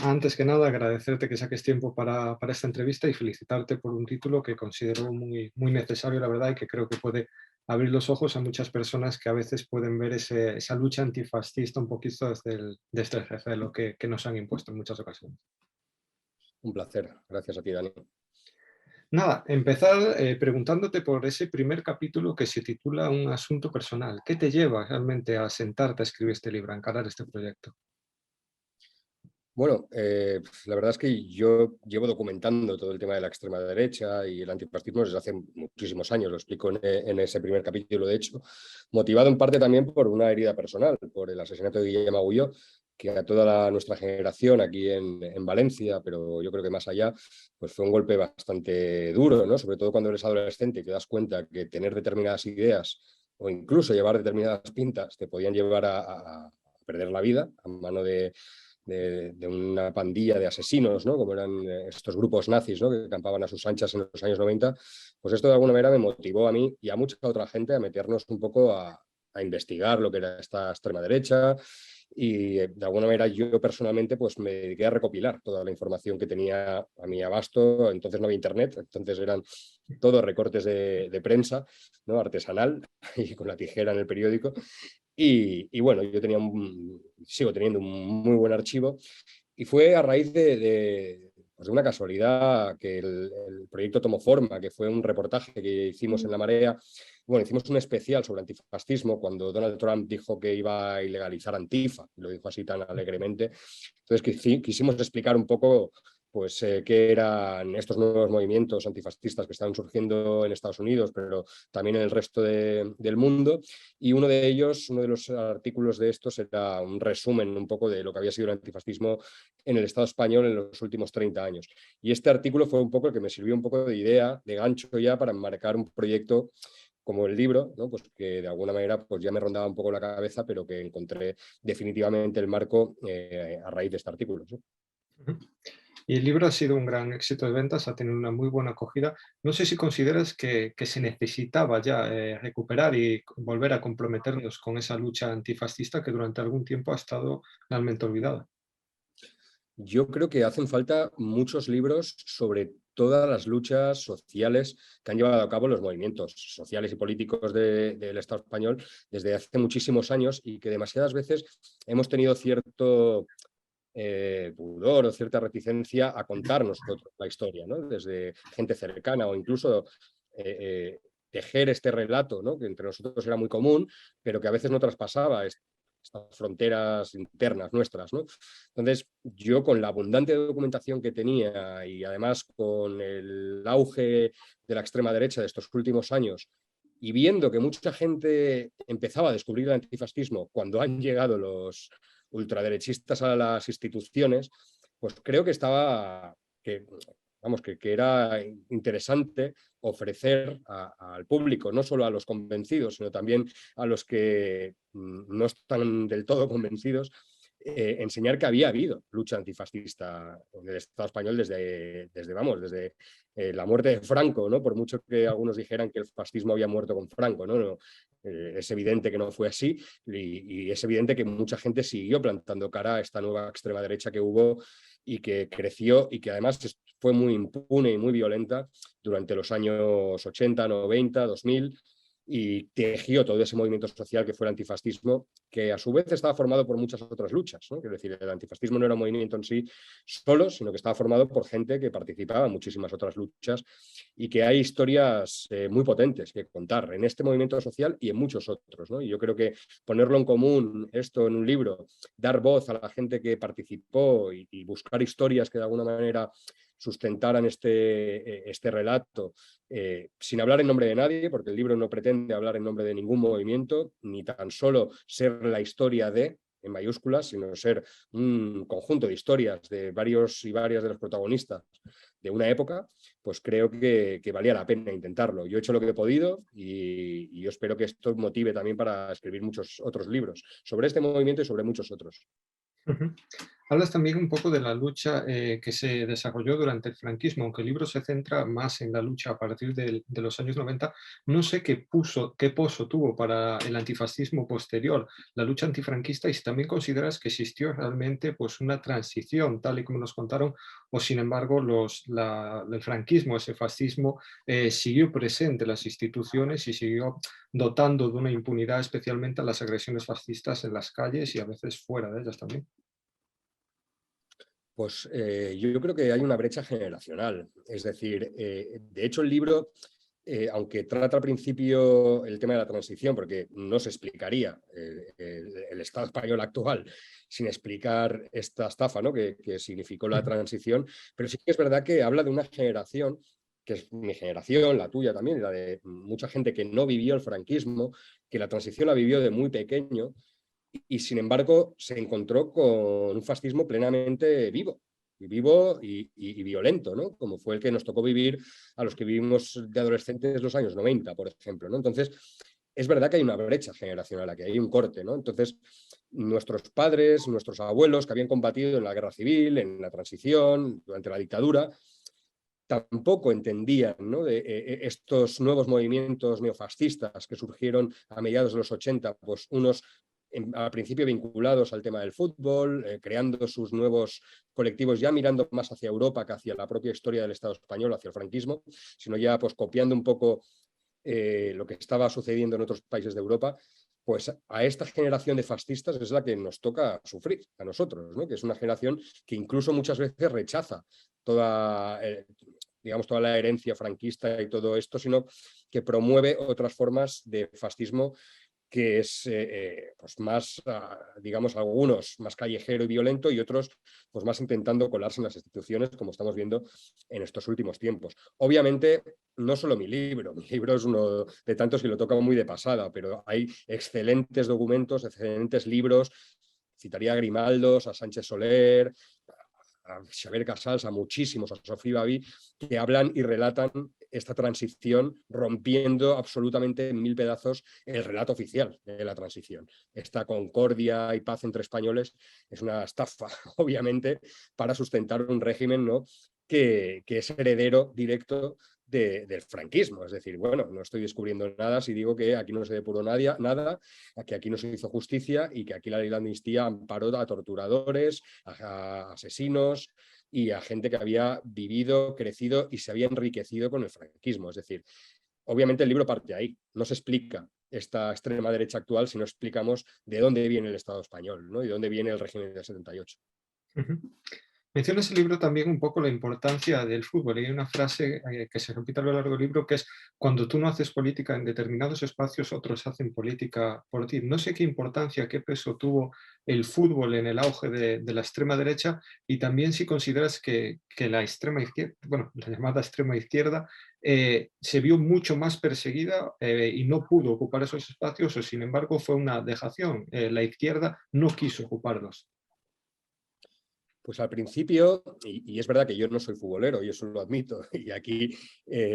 Antes que nada, agradecerte que saques tiempo para esta entrevista y felicitarte por un título que considero muy, muy necesario, la verdad, y que creo que puede abrir los ojos a muchas personas que a veces pueden ver esa lucha antifascista un poquito desde el jefe de lo que nos han impuesto en muchas ocasiones. Un placer. Gracias a ti, Dani. Nada, empezar preguntándote por ese primer capítulo que se titula Un asunto personal. ¿Qué te lleva realmente a sentarte a escribir este libro, a encarar este proyecto? Bueno, la verdad es que yo llevo documentando todo el tema de la extrema derecha y el antifascismo desde hace muchísimos años, lo explico en ese primer capítulo, de hecho, motivado en parte también por una herida personal, por el asesinato de Guillem Agulló, que a toda nuestra generación aquí en Valencia, pero yo creo que más allá, pues fue un golpe bastante duro, ¿no? Sobre todo cuando eres adolescente y te das cuenta que tener determinadas ideas o incluso llevar determinadas pintas te podían llevar a perder la vida a mano de una pandilla de asesinos, ¿no? Como eran estos grupos nazis, ¿no? Que campaban a sus anchas en los años 90, pues esto de alguna manera me motivó a mí y a mucha otra gente a meternos un poco a investigar lo que era esta extrema derecha y de alguna manera yo personalmente pues me dediqué a recopilar toda la información que tenía a mi abasto. Entonces no había internet, entonces eran todos recortes de prensa, ¿no? Artesanal y con la tijera en el periódico y bueno, yo tenía sigo teniendo un muy buen archivo y fue a raíz pues de una casualidad que el proyecto tomó forma, que fue un reportaje que hicimos en La Marea. Bueno, hicimos un especial sobre antifascismo cuando Donald Trump dijo que iba a ilegalizar Antifa, lo dijo así tan alegremente. Entonces quisimos explicar un poco pues, qué eran estos nuevos movimientos antifascistas que estaban surgiendo en Estados Unidos, pero también en el resto del mundo. Y uno de ellos, uno de los artículos de estos era un resumen un poco de lo que había sido el antifascismo en el Estado español en los últimos 30 años. Y este artículo fue un poco el que me sirvió un poco de idea, de gancho ya para enmarcar un proyecto como el libro, ¿no? Pues que de alguna manera pues ya me rondaba un poco la cabeza, pero que encontré definitivamente el marco a raíz de este artículo, ¿sí? Ujú. Y el libro ha sido un gran éxito de ventas, ha tenido una muy buena acogida. No sé si consideras que se necesitaba ya recuperar y volver a comprometernos con esa lucha antifascista que durante algún tiempo ha estado realmente olvidada. Yo creo que hacen falta muchos libros sobre todas las luchas sociales que han llevado a cabo los movimientos sociales y políticos del Estado español desde hace muchísimos años y que demasiadas veces hemos tenido cierto pudor o cierta reticencia a contar nosotros la historia, ¿no? Desde gente cercana o incluso tejer este relato, ¿no? Que entre nosotros era muy común, pero que a veces no traspasaba estas fronteras internas nuestras, ¿no? Entonces, yo con la abundante documentación que tenía y además con el auge de la extrema derecha de estos últimos años y viendo que mucha gente empezaba a descubrir el antifascismo cuando han llegado los ultraderechistas a las instituciones, pues creo que estaba, que era interesante ofrecer al público, no solo a los convencidos, sino también a los que no están del todo convencidos, enseñar que había habido lucha antifascista en el Estado español desde la muerte de Franco, ¿no? Por mucho que algunos dijeran que el fascismo había muerto con Franco, ¿no? Es evidente que no fue así y es evidente que mucha gente siguió plantando cara a esta nueva extrema derecha que hubo y que creció y que además fue muy impune y muy violenta durante los años 80, 90, 2000 y tejió todo ese movimiento social que fue el antifascismo, que a su vez estaba formado por muchas otras luchas, ¿no? Es decir, el antifascismo no era un movimiento en sí solo, sino que estaba formado por gente que participaba en muchísimas otras luchas y que hay historias muy potentes que contar en este movimiento social y en muchos otros, ¿no? Y yo creo que ponerlo en común, esto en un libro, dar voz a la gente que participó y buscar historias que de alguna manera sustentaran este relato, sin hablar en nombre de nadie, porque el libro no pretende hablar en nombre de ningún movimiento, ni tan solo ser la historia en mayúsculas, sino ser un conjunto de historias de varios y varias de los protagonistas de una época, pues creo que valía la pena intentarlo. Yo he hecho lo que he podido y yo espero que esto motive también para escribir muchos otros libros sobre este movimiento y sobre muchos otros. Ujú. Hablas también un poco de la lucha que se desarrolló durante el franquismo, aunque el libro se centra más en la lucha a partir de los años 90. No sé qué pozo tuvo para el antifascismo posterior, la lucha antifranquista, y si también consideras que existió realmente pues, una transición, tal y como nos contaron, o sin embargo el franquismo, ese fascismo, siguió presente en las instituciones y siguió dotando de una impunidad especialmente a las agresiones fascistas en las calles y a veces fuera de ellas también. Pues yo creo que hay una brecha generacional. Es decir, de hecho el libro, aunque trata al principio el tema de la transición, porque no se explicaría el Estado español actual sin explicar esta estafa, ¿no? que significó la Ujú. transición, pero sí que es verdad que habla de una generación, que es mi generación, la tuya también, y la de mucha gente que no vivió el franquismo, que la transición la vivió de muy pequeño y sin embargo se encontró con un fascismo plenamente vivo y violento, ¿no? Como fue el que nos tocó vivir a los que vivimos de adolescentes los años 90, por ejemplo, ¿no? Entonces, es verdad que hay una brecha generacional aquí, hay un corte, ¿no? Entonces, nuestros padres, nuestros abuelos que habían combatido en la guerra civil, en la transición, durante la dictadura, tampoco entendían, ¿no? de estos nuevos movimientos neofascistas que surgieron a mediados de los 80, pues unos al principio vinculados al tema del fútbol, creando sus nuevos colectivos, ya mirando más hacia Europa que hacia la propia historia del Estado español, hacia el franquismo, sino ya pues copiando un poco lo que estaba sucediendo en otros países de Europa, pues a esta generación de fascistas es la que nos toca sufrir, a nosotros, ¿no? Que es una generación que incluso muchas veces rechaza toda, digamos, toda la herencia franquista y todo esto, sino que promueve otras formas de fascismo que es pues más, digamos, algunos más callejero y violento y otros pues más intentando colarse en las instituciones, como estamos viendo en estos últimos tiempos. Obviamente, no solo mi libro es uno de tantos que lo toca muy de pasada, pero hay excelentes documentos, excelentes libros, citaría a Grimaldos, a Sánchez Soler, a Xavier Casals, a muchísimos, a Sofía Baví, que hablan y relatan esta transición rompiendo absolutamente en mil pedazos el relato oficial de la transición. Esta concordia y paz entre españoles es una estafa, obviamente, para sustentar un régimen, ¿no? que es heredero directo del franquismo. Es decir, bueno, no estoy descubriendo nada si digo que aquí no se depuró nada, que aquí no se hizo justicia y que aquí la ley de amnistía amparó a torturadores, a asesinos y a gente que había vivido, crecido y se había enriquecido con el franquismo. Es decir, obviamente el libro parte ahí, no se explica esta extrema derecha actual si no explicamos de dónde viene el Estado español, ¿no? Y de dónde viene el régimen del 78. Ujú. Mencionas en el libro también un poco la importancia del fútbol y hay una frase que se repite a lo largo del libro que es cuando tú no haces política en determinados espacios, otros hacen política por ti. No sé qué importancia, qué peso tuvo el fútbol en el auge de la extrema derecha y también si consideras que la extrema izquierda, bueno, la llamada extrema izquierda, se vio mucho más perseguida y no pudo ocupar esos espacios o sin embargo fue una dejación. La izquierda no quiso ocuparlos. Pues al principio, y es verdad que yo no soy futbolero, y eso lo admito, y aquí,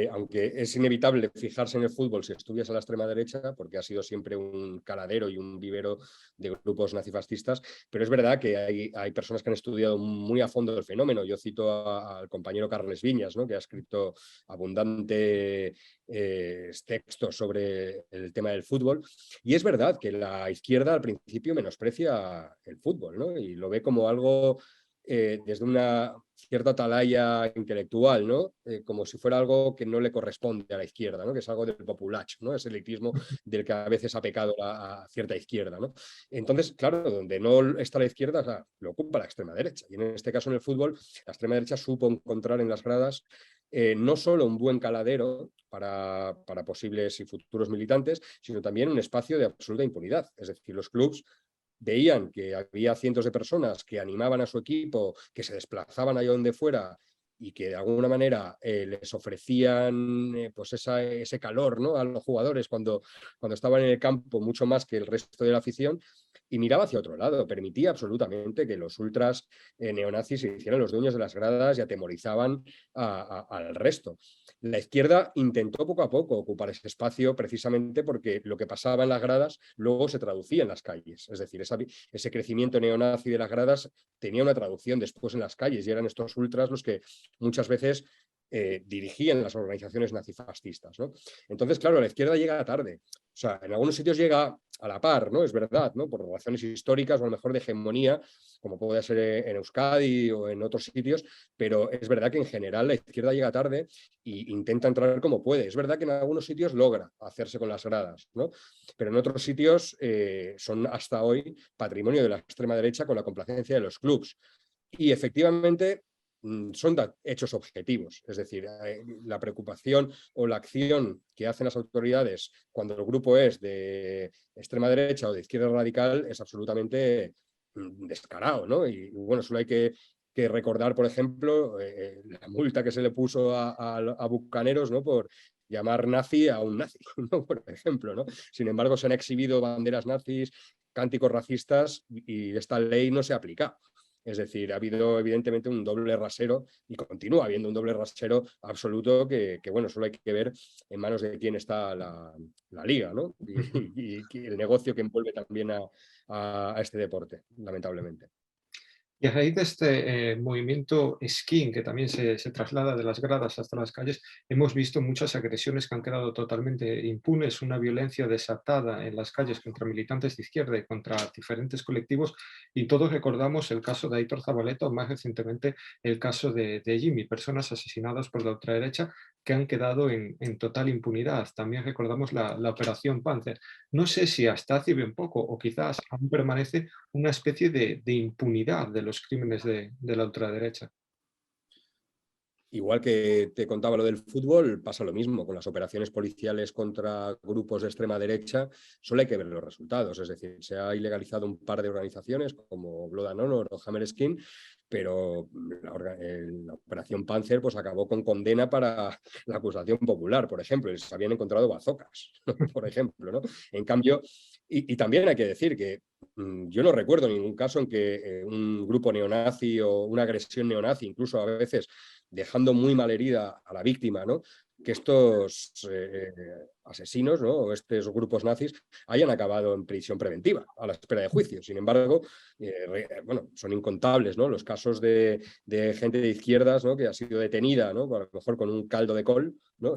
aunque es inevitable fijarse en el fútbol si estudias a la extrema derecha, porque ha sido siempre un caladero y un vivero de grupos nazifascistas, pero es verdad que hay personas que han estudiado muy a fondo el fenómeno. Yo cito al compañero Carles Viñas, ¿no? que ha escrito abundante textos sobre el tema del fútbol, y es verdad que la izquierda al principio menosprecia el fútbol, ¿no? Y lo ve como algo desde una cierta atalaya intelectual, ¿no? Como si fuera algo que no le corresponde a la izquierda, ¿no? Que es algo del populacho, ¿no? Ese elitismo del que a veces ha pecado a cierta izquierda, ¿no? Entonces, claro, donde no está la izquierda, o sea, lo ocupa la extrema derecha. Y en este caso, en el fútbol, la extrema derecha supo encontrar en las gradas no solo un buen caladero para posibles y futuros militantes, sino también un espacio de absoluta impunidad. Es decir, los clubs veían que había cientos de personas que animaban a su equipo, que se desplazaban allá donde fuera y que de alguna manera les ofrecían pues ese calor, ¿no? a los jugadores cuando estaban en el campo mucho más que el resto de la afición, y miraba hacia otro lado, permitía absolutamente que los ultras neonazis se hicieran los dueños de las gradas y atemorizaban al resto. La izquierda intentó poco a poco ocupar ese espacio precisamente porque lo que pasaba en las gradas luego se traducía en las calles. Es decir, ese crecimiento neonazi de las gradas tenía una traducción después en las calles y eran estos ultras los que muchas veces dirigían las organizaciones nazifascistas, ¿no? Entonces, claro, la izquierda llega tarde. O sea, en algunos sitios llega a la par, ¿no? Es verdad, ¿no? Por razones históricas o a lo mejor de hegemonía, como puede ser en Euskadi o en otros sitios, pero es verdad que en general la izquierda llega tarde e intenta entrar como puede. Es verdad que en algunos sitios logra hacerse con las gradas, ¿no? Pero en otros sitios son hasta hoy patrimonio de la extrema derecha con la complacencia de los clubs. Y efectivamente son hechos objetivos, es decir, la preocupación o la acción que hacen las autoridades cuando el grupo es de extrema derecha o de izquierda radical es absolutamente descarado, ¿no? Y bueno, solo hay que recordar, por ejemplo, la multa que se le puso a Bucaneros, ¿no? Por llamar nazi a un nazi, ¿no? Por ejemplo, ¿no? Sin embargo, se han exhibido banderas nazis, cánticos racistas y esta ley no se aplica. Es decir, ha habido evidentemente un doble rasero y continúa habiendo un doble rasero absoluto que bueno, solo hay que ver en manos de quién está la liga, ¿no? Y el negocio que envuelve también a este deporte, lamentablemente. Y a raíz de este movimiento skin, que también se traslada de las gradas hasta las calles, hemos visto muchas agresiones que han quedado totalmente impunes, una violencia desatada en las calles contra militantes de izquierda y contra diferentes colectivos, y todos recordamos el caso de Aitor Zabaleta o más recientemente el caso de Jimmy, personas asesinadas por la ultraderecha que han quedado en total impunidad. También recordamos la Operación Panzer. No sé si hasta hace bien poco o quizás aún permanece una especie de impunidad de los crímenes de la ultraderecha. Igual que te contaba lo del fútbol, pasa lo mismo con las operaciones policiales contra grupos de extrema derecha. Solo hay que ver los resultados. Es decir, se ha ilegalizado un par de organizaciones como Blood and Honor o Hammer Skin, pero la operación Panzer pues, acabó con condena para la acusación popular, por ejemplo. Y se habían encontrado bazocas, por ejemplo, ¿no? En cambio, y también hay que decir que yo no recuerdo ningún caso en que un grupo neonazi o una agresión neonazi, incluso a veces dejando muy mal herida a la víctima, ¿no? Que estos asesinos, ¿no? O estos grupos nazis hayan acabado en prisión preventiva a la espera de juicio. Sin embargo, bueno, son incontables, ¿no? Los casos de gente de izquierdas, ¿no? Que ha sido detenida, ¿no? A lo mejor con un caldo de col, ¿no?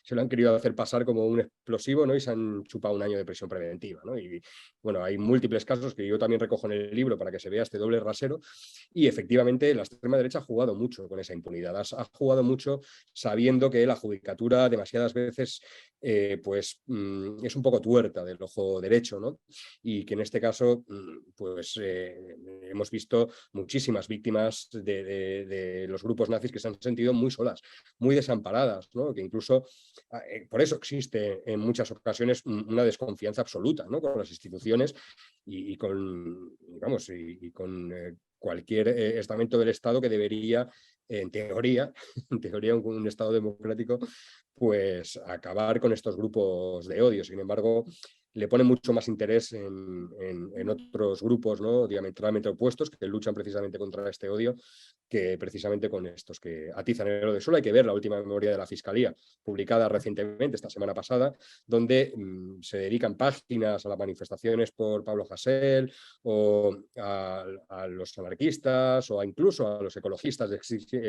Se lo han querido hacer pasar como un explosivo, ¿no? Y se han chupado un año de prisión preventiva, ¿no? Y bueno, hay múltiples casos que yo también recojo en el libro para que se vea este doble rasero. Y efectivamente la extrema derecha ha jugado mucho con esa impunidad, ha jugado mucho sabiendo que la judicatura demasiadas veces pues es un poco tuerta del ojo derecho, ¿no? Y que en este caso pues hemos visto muchísimas víctimas de los grupos nazis que se han sentido muy solas, muy desamparadas, ¿no? Que incluso por eso existe en muchas ocasiones una desconfianza absoluta, ¿no? Con las instituciones y con, digamos, y con cualquier estamento del Estado que debería, en teoría, en teoría un Estado democrático, pues acabar con estos grupos de odio. Sin embargo, le pone mucho más interés en otros grupos, ¿no? Diametralmente opuestos que luchan precisamente contra este odio que precisamente con estos que atizan el odio. Solo hay que ver la última memoria de la Fiscalía, publicada recientemente, esta semana pasada, donde se dedican páginas a las manifestaciones por Pablo Hasél o a los anarquistas o incluso a los ecologistas de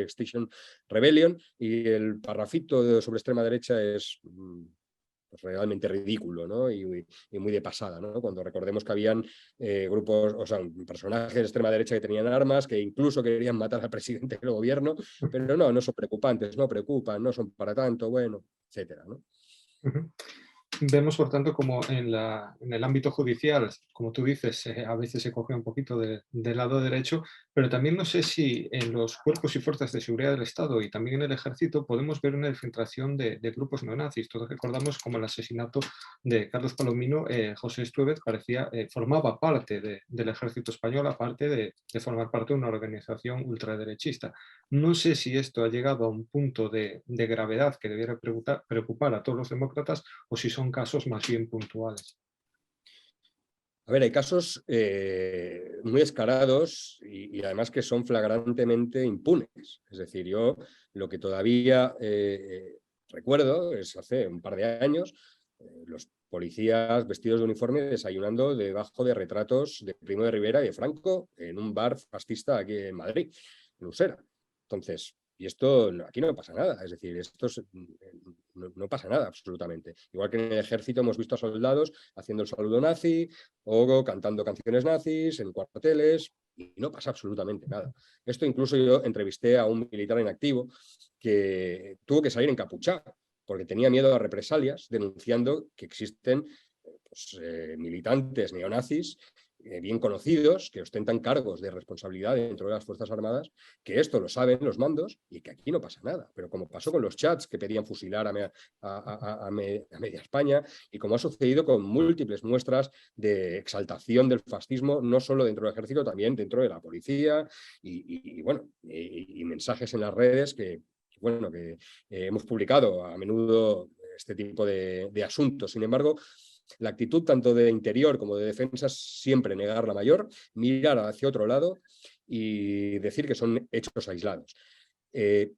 Extinction Rebellion, y el parrafito sobre extrema derecha es pues realmente ridículo, ¿no? Y muy de pasada, ¿no? Cuando recordemos que habían grupos, o sea, personajes de extrema derecha que tenían armas, que incluso querían matar al presidente del gobierno, pero no son preocupantes, no preocupan, no son para tanto, bueno, etcétera, ¿no? Ujú. Vemos, por tanto, como en el ámbito judicial, como tú dices, a veces se coge un poquito del lado derecho, pero también no sé si en los cuerpos y fuerzas de seguridad del Estado y también en el ejército podemos ver una infiltración de grupos neonazis. Todos recordamos como el asesinato de Carlos Palomino, José Estuévez formaba parte del ejército español, aparte de formar parte de una organización ultraderechista. No sé si esto ha llegado a un punto de gravedad que debiera preocupar a todos los demócratas o si son casos más bien puntuales. A ver, hay casos muy descarados y además que son flagrantemente impunes. Es decir, yo lo que todavía recuerdo es hace un par de años los policías vestidos de uniforme desayunando debajo de retratos de Primo de Rivera y de Franco en un bar fascista aquí en Madrid, en Usera. Entonces, y esto aquí no pasa nada, es decir, no pasa nada absolutamente. Igual que en el ejército hemos visto a soldados haciendo el saludo nazi o cantando canciones nazis en cuarteles y no pasa absolutamente nada. Esto incluso yo entrevisté a un militar en activo que tuvo que salir encapuchado porque tenía miedo a represalias, denunciando que existen militantes neonazis bien conocidos, que ostentan cargos de responsabilidad dentro de las Fuerzas Armadas, que esto lo saben los mandos y que aquí no pasa nada. Pero como pasó con los chats que pedían fusilar a media España y como ha sucedido con múltiples muestras de exaltación del fascismo, no solo dentro del ejército, también dentro de la policía y mensajes en las redes que hemos publicado a menudo este tipo de asuntos. Sin embargo, la actitud tanto de interior como de defensa es siempre negar la mayor, mirar hacia otro lado y decir que son hechos aislados.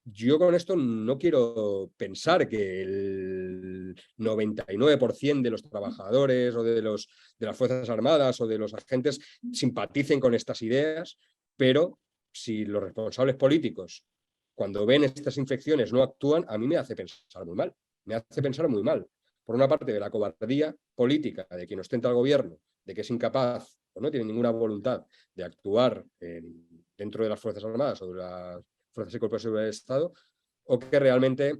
Yo con esto no quiero pensar que el 99% de los trabajadores o de las Fuerzas Armadas o de los agentes simpaticen con estas ideas, pero si los responsables políticos, cuando ven estas infecciones, no actúan, a mí me hace pensar muy mal. Me hace pensar muy mal. Por una parte, de la cobardía política de quien ostenta el gobierno, de que es incapaz o no tiene ninguna voluntad de actuar dentro de las Fuerzas Armadas o de las Fuerzas y Cuerpos de Seguridad del Estado, o que realmente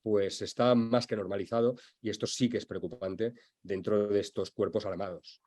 pues está más que normalizado y esto sí que es preocupante dentro de estos cuerpos armados.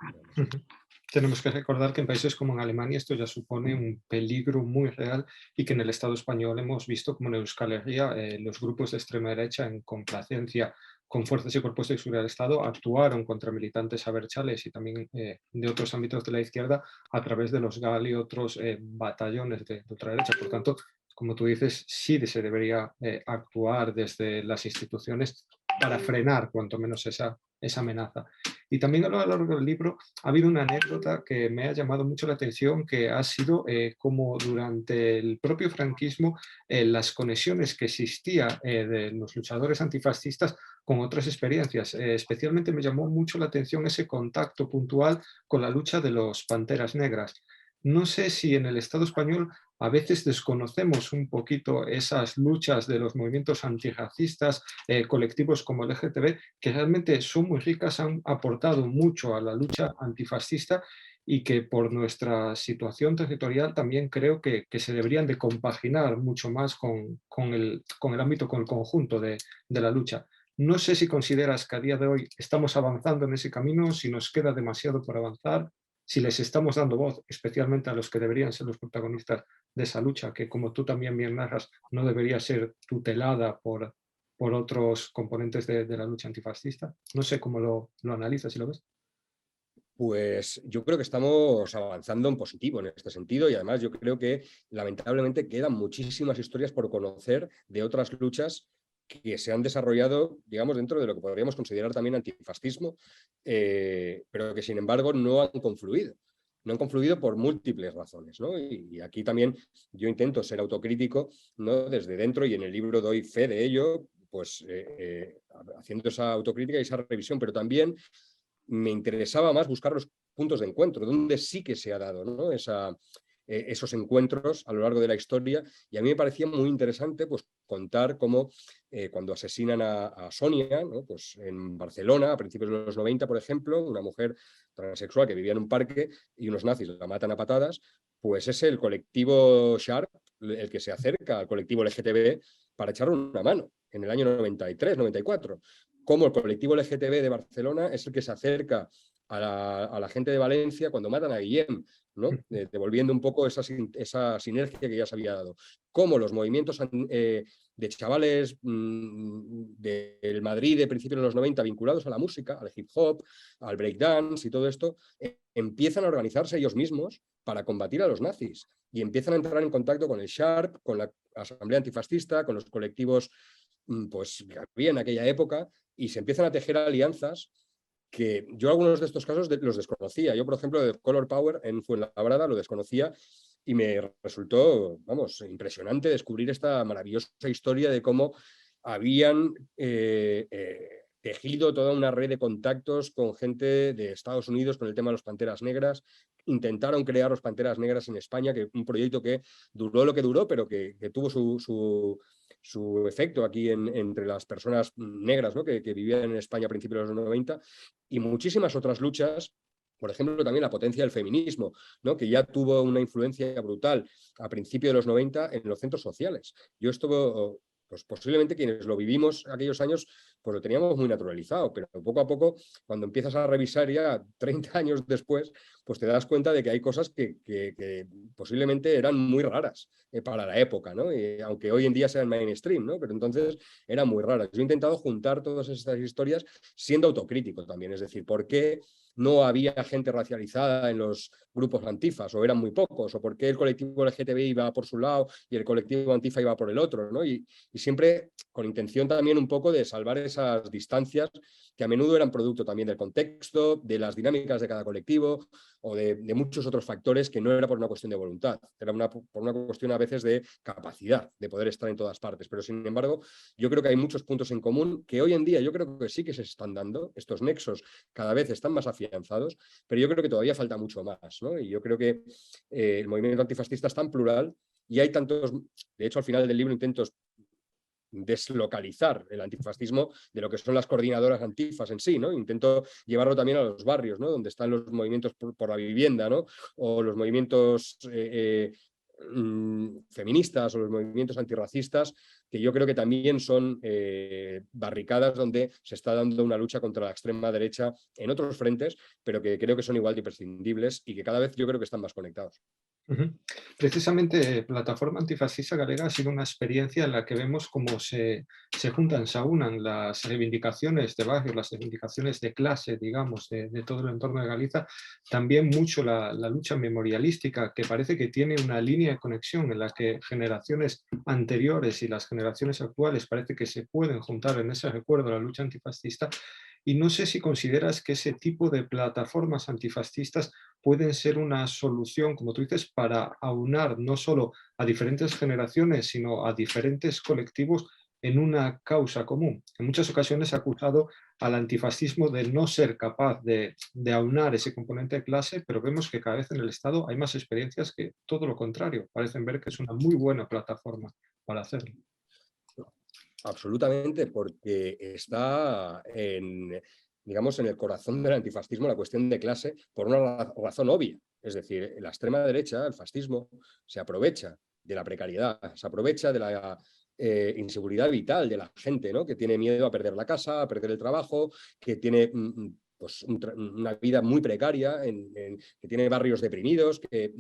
Tenemos que recordar que en países como en Alemania esto ya supone un peligro muy real y que en el Estado español hemos visto como en Euskal Herria los grupos de extrema derecha en complacencia con fuerzas y cuerpos de seguridad del Estado actuaron contra militantes abertzales y también de otros ámbitos de la izquierda a través de los GAL y otros batallones de ultraderecha. Por tanto, como tú dices, sí se debería actuar desde las instituciones para frenar cuanto menos esa amenaza. Y también a lo largo del libro ha habido una anécdota que me ha llamado mucho la atención, que ha sido como durante el propio franquismo las conexiones que existía de los luchadores antifascistas con otras experiencias. Especialmente me llamó mucho la atención ese contacto puntual con la lucha de los Panteras Negras. No sé si en el Estado español a veces desconocemos un poquito esas luchas de los movimientos antirracistas, colectivos como el LGTB, que realmente son muy ricas, han aportado mucho a la lucha antifascista y que por nuestra situación territorial también creo que se deberían de compaginar mucho más con el ámbito, con el conjunto de la lucha. No sé si consideras que a día de hoy estamos avanzando en ese camino, si nos queda demasiado por avanzar, si les estamos dando voz, especialmente a los que deberían ser los protagonistas de esa lucha, que como tú también bien narras, no debería ser tutelada por otros componentes de la lucha antifascista. No sé cómo lo analizas y lo ves. Pues yo creo que estamos avanzando en positivo en este sentido y además yo creo que lamentablemente quedan muchísimas historias por conocer de otras luchas que se han desarrollado, digamos, dentro de lo que podríamos considerar también antifascismo, pero que sin embargo no han confluido. No han confluido por múltiples razones, ¿no? Y aquí también yo intento ser autocrítico, ¿no? Desde dentro y en el libro doy fe de ello, pues haciendo esa autocrítica y esa revisión, pero también me interesaba más buscar los puntos de encuentro, donde sí que se ha dado, ¿no? Esos encuentros a lo largo de la historia y a mí me parecía muy interesante pues, contar cómo cuando asesinan a Sonia, ¿no? Pues en Barcelona a principios de los 90, por ejemplo, una mujer transexual que vivía en un parque y unos nazis la matan a patadas, pues es el colectivo Sharp el que se acerca al colectivo LGTB para echarle una mano en el año 93, 94. Cómo el colectivo LGTB de Barcelona es el que se acerca a la gente de Valencia cuando matan a Guillem, ¿no? Devolviendo un poco esa sinergia que ya se había dado. Cómo los movimientos de chavales del Madrid de principios de los 90 vinculados a la música, al hip hop, al breakdance y todo esto, empiezan a organizarse ellos mismos para combatir a los nazis y empiezan a entrar en contacto con el Sharp, con la Asamblea Antifascista, con los colectivos pues, que había en aquella época y se empiezan a tejer alianzas que yo algunos de estos casos los desconocía. Yo, por ejemplo, de Color Power en Fuenlabrada lo desconocía y me resultó, vamos, impresionante descubrir esta maravillosa historia de cómo habían tejido toda una red de contactos con gente de Estados Unidos con el tema de los Panteras Negras. Intentaron crear los Panteras Negras en España, que un proyecto que duró lo que duró, pero que tuvo su efecto aquí entre las personas negras, ¿no? que vivían en España a principios de los 90, y muchísimas otras luchas. Por ejemplo, también la potencia del feminismo, ¿no? que ya tuvo una influencia brutal a principios de los 90 en los centros sociales. Yo estuve, pues posiblemente quienes lo vivimos aquellos años, pues lo teníamos muy naturalizado, pero poco a poco, cuando empiezas a revisar ya 30 años después, pues te das cuenta de que hay cosas que posiblemente eran muy raras para la época, ¿no? Aunque hoy en día sean mainstream, ¿no? Pero entonces eran muy raras. Yo he intentado juntar todas estas historias siendo autocrítico también, es decir, ¿por qué no había gente racializada en los grupos antifas, o eran muy pocos, o por qué el colectivo LGTBI iba por su lado y el colectivo antifa iba por el otro, ¿no? Y siempre con intención también un poco de salvar esas distancias que a menudo eran producto también del contexto, de las dinámicas de cada colectivo o de muchos otros factores, que no era por una cuestión de voluntad, era por una cuestión a veces de capacidad de poder estar en todas partes. Pero sin embargo, yo creo que hay muchos puntos en común que hoy en día yo creo que sí que se están dando, estos nexos cada vez están más afianzados, pero yo creo que todavía falta mucho más, ¿no? Y yo creo que el movimiento antifascista es tan plural y hay tantos, de hecho al final del libro intento deslocalizar el antifascismo de lo que son las coordinadoras antifas en sí, ¿no? Intento llevarlo también a los barrios, ¿no? Donde están los movimientos por la vivienda, ¿no? O los movimientos feministas o los movimientos antirracistas, que yo creo que también son barricadas donde se está dando una lucha contra la extrema derecha en otros frentes, pero que creo que son igual de imprescindibles y que cada vez yo creo que están más conectados. Precisamente, Plataforma Antifascista Galega ha sido una experiencia en la que vemos cómo se juntan, se aunan las reivindicaciones de barrio, las reivindicaciones de clase, digamos, de todo el entorno de Galicia, también mucho la lucha memorialística, que parece que tiene una línea de conexión en la que generaciones anteriores y las generaciones actuales parece que se pueden juntar en ese recuerdo a la lucha antifascista. Y no sé si consideras que ese tipo de plataformas antifascistas pueden ser una solución, como tú dices, para aunar no solo a diferentes generaciones, sino a diferentes colectivos en una causa común. En muchas ocasiones se ha acusado al antifascismo de no ser capaz de aunar ese componente de clase, pero vemos que cada vez en el Estado hay más experiencias que todo lo contrario. Parecen ver que es una muy buena plataforma para hacerlo. Absolutamente, porque está digamos, en el corazón del antifascismo la cuestión de clase por una razón obvia. Es decir, la extrema derecha, el fascismo, se aprovecha de la precariedad, se aprovecha de la inseguridad vital de la gente, ¿no? Que tiene miedo a perder la casa, a perder el trabajo, que tiene pues, una vida muy precaria, que tiene barrios deprimidos, que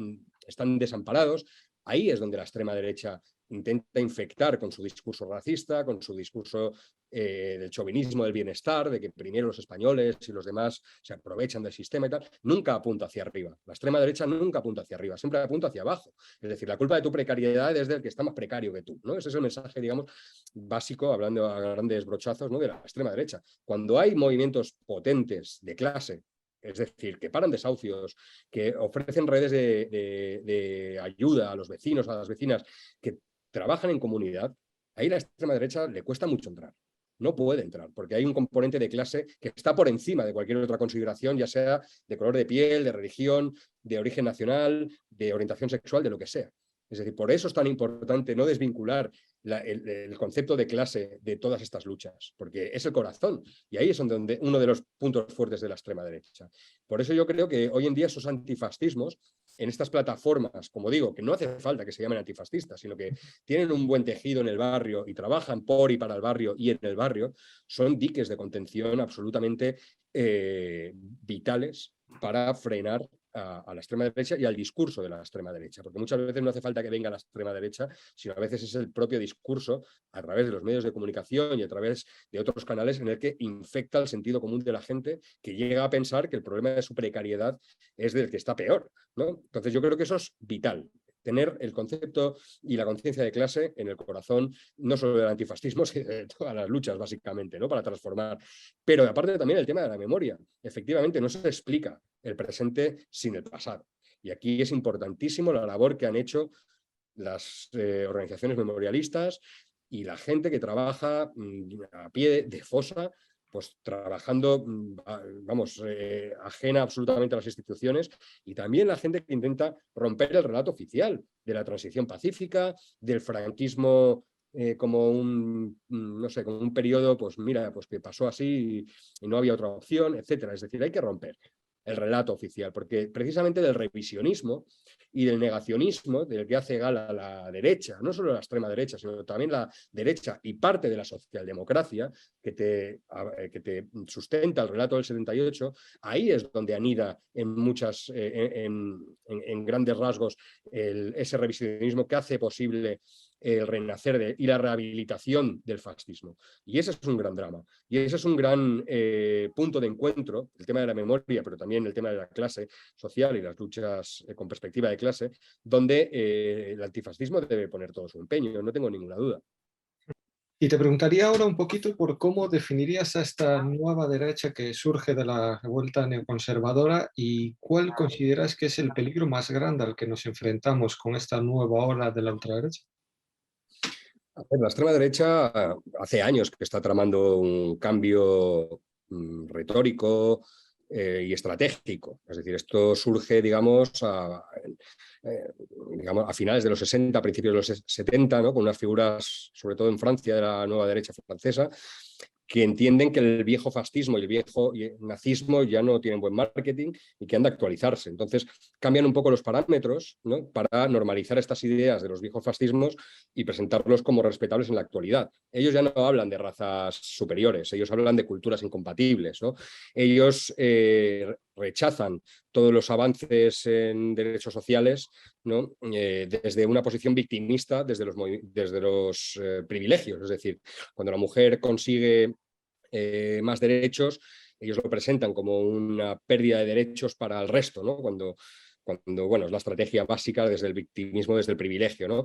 están desamparados. Ahí es donde la extrema derecha intenta infectar con su discurso racista, con su discurso del chauvinismo del bienestar, de que primero los españoles y los demás se aprovechan del sistema y tal. Nunca apunta hacia arriba. La extrema derecha nunca apunta hacia arriba, siempre apunta hacia abajo. Es decir, la culpa de tu precariedad es del que está más precario que tú, ¿no? Ese es el mensaje, digamos, básico, hablando a grandes brochazos, ¿no? De la extrema derecha. Cuando hay movimientos potentes de clase, es decir, que paran desahucios, que ofrecen redes de ayuda a los vecinos, a las vecinas, que trabajan en comunidad, ahí la extrema derecha le cuesta mucho entrar. No puede entrar, porque hay un componente de clase que está por encima de cualquier otra consideración, ya sea de color de piel, de religión, de origen nacional, de orientación sexual, de lo que sea. Es decir, por eso es tan importante no desvincular el concepto de clase de todas estas luchas, porque es el corazón, y ahí es donde uno de los puntos fuertes de la extrema derecha. Por eso yo creo que hoy en día esos antifascismos, en estas plataformas, como digo, que no hace falta que se llamen antifascistas, sino que tienen un buen tejido en el barrio y trabajan por y para el barrio y en el barrio, son diques de contención absolutamente vitales para frenar a la extrema derecha y al discurso de la extrema derecha, porque muchas veces no hace falta que venga la extrema derecha, sino a veces es el propio discurso a través de los medios de comunicación y a través de otros canales en el que infecta el sentido común de la gente, que llega a pensar que el problema de su precariedad es del que está peor, ¿no? Entonces yo creo que eso es vital. tener el concepto y la conciencia de clase en el corazón, no solo del antifascismo, sino de todas las luchas, básicamente, ¿no? Para transformar. Pero aparte también el tema de la memoria. Efectivamente, no se explica el presente sin el pasado. Y aquí es importantísimo la labor que han hecho las organizaciones memorialistas y la gente que trabaja a pie de fosa, pues trabajando, vamos, ajena absolutamente a las instituciones, y también la gente que intenta romper el relato oficial de la transición pacífica, del franquismo como un, no sé, como un periodo, pues mira, pues que pasó así y no había otra opción, etcétera. Es decir, hay que romper el relato oficial, porque precisamente del revisionismo y del negacionismo del que hace gala la derecha, no solo la extrema derecha, sino también la derecha y parte de la socialdemocracia que te sustenta el relato del 78, ahí es donde anida en muchas, en grandes rasgos, ese revisionismo que hace posible el renacer y la rehabilitación del fascismo. Y ese es un gran drama. Y ese es un gran punto de encuentro, el tema de la memoria, pero también el tema de la clase social y las luchas con perspectiva de clase, donde el antifascismo debe poner todo su empeño, no tengo ninguna duda. Y te preguntaría ahora un poquito por cómo definirías a esta nueva derecha que surge de la revuelta neoconservadora y cuál consideras que es el peligro más grande al que nos enfrentamos con esta nueva ola de la ultraderecha. La extrema derecha hace años que está tramando un cambio retórico y estratégico. Es decir, esto surge, eh, digamos, a finales de los 60, a principios de los 70, ¿no? Con unas figuras, sobre todo en Francia, de la nueva derecha francesa, que entienden que el viejo fascismo y el viejo nazismo ya no tienen buen marketing y que han de actualizarse. Entonces cambian un poco los parámetros, ¿no? Para normalizar estas ideas de los viejos fascismos y presentarlos como respetables en la actualidad. Ellos ya no hablan de razas superiores, ellos hablan de culturas incompatibles, ¿no? Ellos rechazan todos los avances en derechos sociales, ¿no? Desde una posición victimista, desde los privilegios. Es decir, cuando la mujer consigue más derechos, ellos lo presentan como una pérdida de derechos para el resto, ¿no? Cuando bueno, es la estrategia básica desde el victimismo, desde el privilegio, ¿no?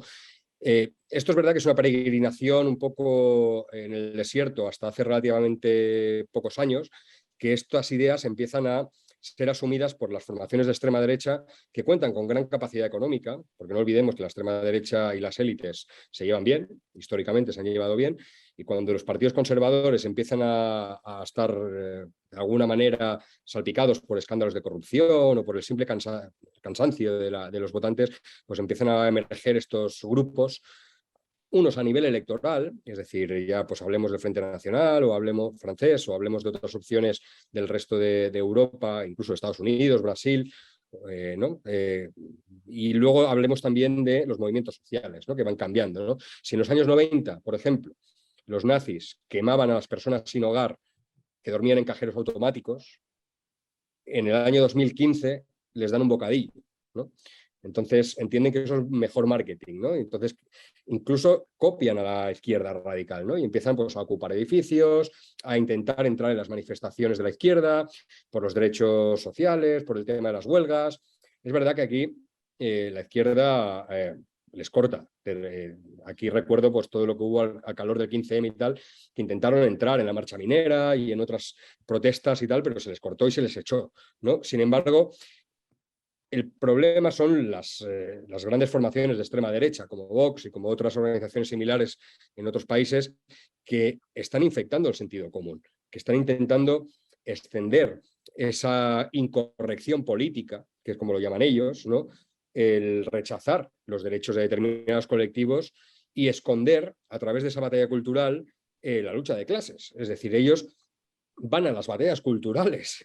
Esto es verdad que es una peregrinación un poco en el desierto hasta hace relativamente pocos años, que estas ideas empiezan a ser asumidas por las formaciones de extrema derecha que cuentan con gran capacidad económica, porque no olvidemos que la extrema derecha y las élites se llevan bien, históricamente se han llevado bien, y cuando los partidos conservadores empiezan a estar de alguna manera salpicados por escándalos de corrupción o por el simple cansancio de los votantes, pues empiezan a emerger estos grupos, unos a nivel electoral, es decir, ya pues hablemos del Frente Nacional o hablemos francés o hablemos de otras opciones del resto de Europa, incluso de Estados Unidos, Brasil, ¿no? Y luego hablemos también de los movimientos sociales, ¿no? Que van cambiando, ¿no? Si en los años 90, por ejemplo, los nazis quemaban a las personas sin hogar que dormían en cajeros automáticos, en el año 2015 les dan un bocadillo, ¿no? Entonces entienden que eso es mejor marketing, ¿no? Entonces incluso copian a la izquierda radical, ¿no? Y empiezan pues, a ocupar edificios, a intentar entrar en las manifestaciones de la izquierda por los derechos sociales, por el tema de las huelgas. Es verdad que aquí la izquierda les corta. Aquí recuerdo pues, todo lo que hubo al calor del 15M y tal, que intentaron entrar en la marcha minera y en otras protestas y tal, pero se les cortó y se les echó, ¿no? Sin embargo, el problema son las grandes formaciones de extrema derecha, como Vox y como otras organizaciones similares en otros países, que están infectando el sentido común, que están intentando extender esa incorrección política, que es como lo llaman ellos, ¿no? El rechazar los derechos de determinados colectivos y esconder a través de esa batalla cultural la lucha de clases. Es decir, ellos van a las batallas culturales,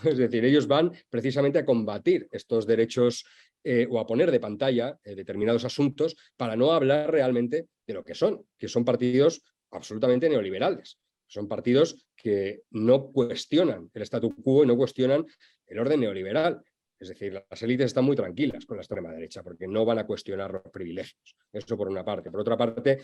es decir, ellos van precisamente a combatir estos derechos o a poner de pantalla determinados asuntos para no hablar realmente de lo que son partidos absolutamente neoliberales, son partidos que no cuestionan el statu quo y no cuestionan el orden neoliberal. Es decir, las élites están muy tranquilas con la extrema derecha porque no van a cuestionar los privilegios. Eso por una parte. Por otra parte,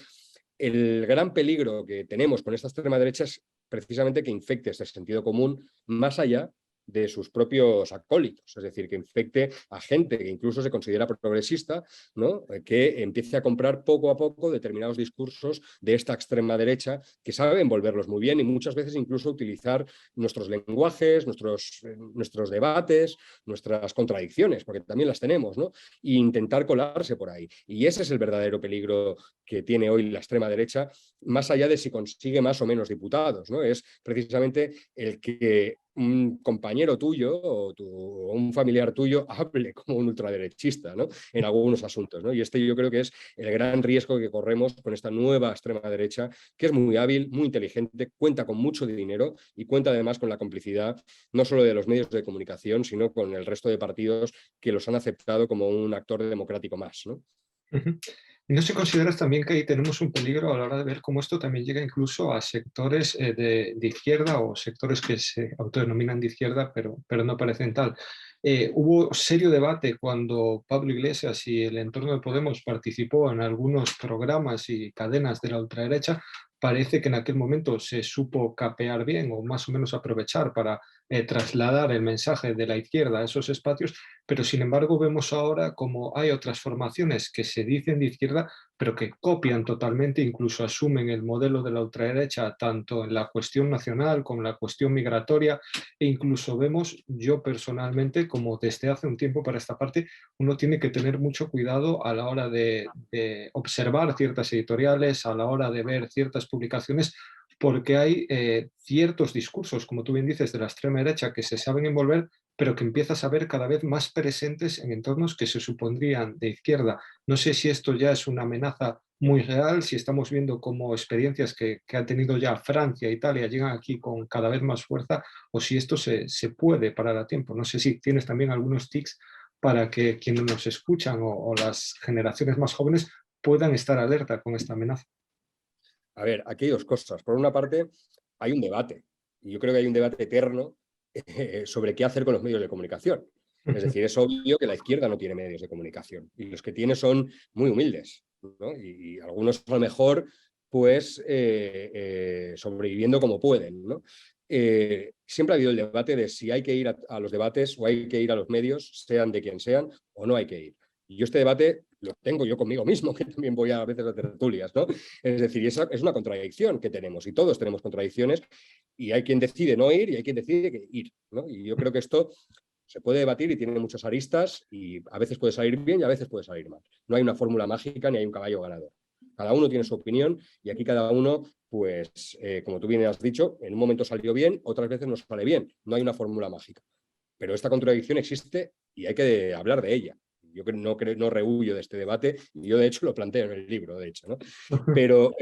el gran peligro que tenemos con esta extrema derecha es precisamente que infecte este sentido común más allá de sus propios acólitos, es decir, que infecte a gente que incluso se considera progresista, ¿no? Que empiece a comprar poco a poco determinados discursos de esta extrema derecha que sabe envolverlos muy bien y muchas veces incluso utilizar nuestros lenguajes, nuestros debates, nuestras contradicciones, porque también las tenemos, ¿no? E intentar colarse por ahí. Y ese es el verdadero peligro que tiene hoy la extrema derecha, más allá de si consigue más o menos diputados, ¿no? Es precisamente el que un compañero tuyo o un familiar tuyo hable como un ultraderechista, ¿no? En algunos asuntos, ¿no? Y este yo creo que es el gran riesgo que corremos con esta nueva extrema derecha, que es muy hábil, muy inteligente, cuenta con mucho dinero y cuenta además con la complicidad no solo de los medios de comunicación, sino con el resto de partidos que los han aceptado como un actor democrático más, ¿no? Ujú. ¿Y no se consideras también que ahí tenemos un peligro a la hora de ver cómo esto también llega incluso a sectores de izquierda o sectores que se autodenominan de izquierda, pero no parecen tal? Hubo serio debate cuando Pablo Iglesias y el entorno de Podemos participó en algunos programas y cadenas de la ultraderecha. Parece que en aquel momento se supo capear bien o más o menos aprovechar para trasladar el mensaje de la izquierda a esos espacios, pero sin embargo vemos ahora como hay otras formaciones que se dicen de izquierda, pero que copian totalmente, incluso asumen el modelo de la ultraderecha, tanto en la cuestión nacional como en la cuestión migratoria, e incluso vemos, yo personalmente, como desde hace un tiempo para esta parte, uno tiene que tener mucho cuidado a la hora de observar ciertas editoriales, a la hora de ver ciertas publicaciones, porque hay ciertos discursos, como tú bien dices, de la extrema derecha que se saben envolver, pero que empiezas a ver cada vez más presentes en entornos que se supondrían de izquierda. No sé si esto ya es una amenaza muy real, si estamos viendo como experiencias que ha tenido ya Francia, Italia, llegan aquí con cada vez más fuerza, o si esto se puede parar a tiempo. No sé si tienes también algunos tics para que quienes nos escuchan o las generaciones más jóvenes puedan estar alerta con esta amenaza. A ver, aquí hay dos cosas. Por una parte, hay un debate, y yo creo que hay un debate eterno sobre qué hacer con los medios de comunicación. Es decir, es obvio que la izquierda no tiene medios de comunicación y los que tiene son muy humildes, ¿no? Y algunos a lo mejor pues sobreviviendo como pueden, ¿no? Siempre ha habido el debate de si hay que ir a los debates o hay que ir a los medios, sean de quien sean, o no hay que ir. Y yo este debate lo tengo yo conmigo mismo, que también voy a veces a tertulias, ¿no? Es decir, esa es una contradicción que tenemos y todos tenemos contradicciones y hay quien decide no ir y hay quien decide que ir, ¿no? Y yo creo que esto se puede debatir y tiene muchas aristas y a veces puede salir bien y a veces puede salir mal. No hay una fórmula mágica ni hay un caballo ganador. Cada uno tiene su opinión y aquí cada uno, pues, como tú bien has dicho, en un momento salió bien, otras veces no sale bien. No hay una fórmula mágica. Pero esta contradicción existe y hay que hablar de ella. Yo no rehuyo de este debate y yo de hecho lo planteo en el libro, de hecho, ¿no? Pero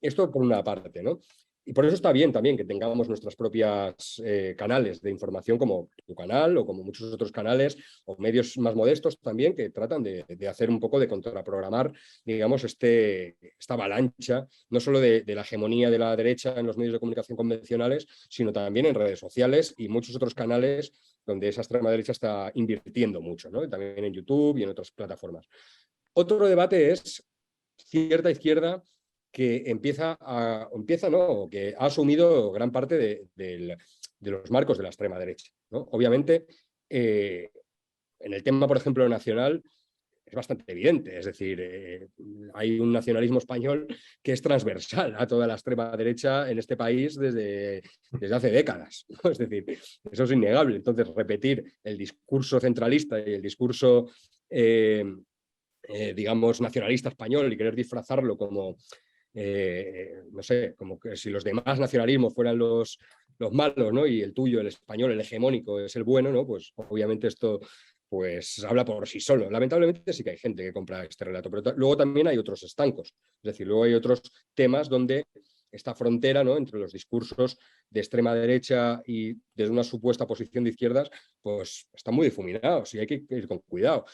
esto por una parte, ¿no? Y por eso está bien también que tengamos nuestras propias canales de información como tu canal o como muchos otros canales o medios más modestos también que tratan de hacer un poco de contraprogramar, digamos, esta avalancha, no solo de la hegemonía de la derecha en los medios de comunicación convencionales, sino también en redes sociales y muchos otros canales donde esa extrema derecha está invirtiendo mucho, ¿no? También en YouTube y en otras plataformas. Otro debate es cierta izquierda que no, que ha asumido gran parte de los marcos de la extrema derecha, ¿no? Obviamente, en el tema, por ejemplo, nacional, es bastante evidente. Es decir, hay un nacionalismo español que es transversal a toda la extrema derecha en este país desde hace décadas, ¿no? Es decir, eso es innegable. Entonces, repetir el discurso centralista y el discurso digamos, nacionalista español y querer disfrazarlo como, no sé, como que si los demás nacionalismos fueran los malos, ¿no? Y el tuyo, el español, el hegemónico, es el bueno, ¿no? Pues obviamente esto pues habla por sí solo. Lamentablemente sí que hay gente que compra este relato, pero luego también hay otros estancos. Es decir, luego hay otros temas donde esta frontera, ¿no?, entre los discursos de extrema derecha y desde una supuesta posición de izquierdas, pues están muy difuminados y hay que ir con cuidado.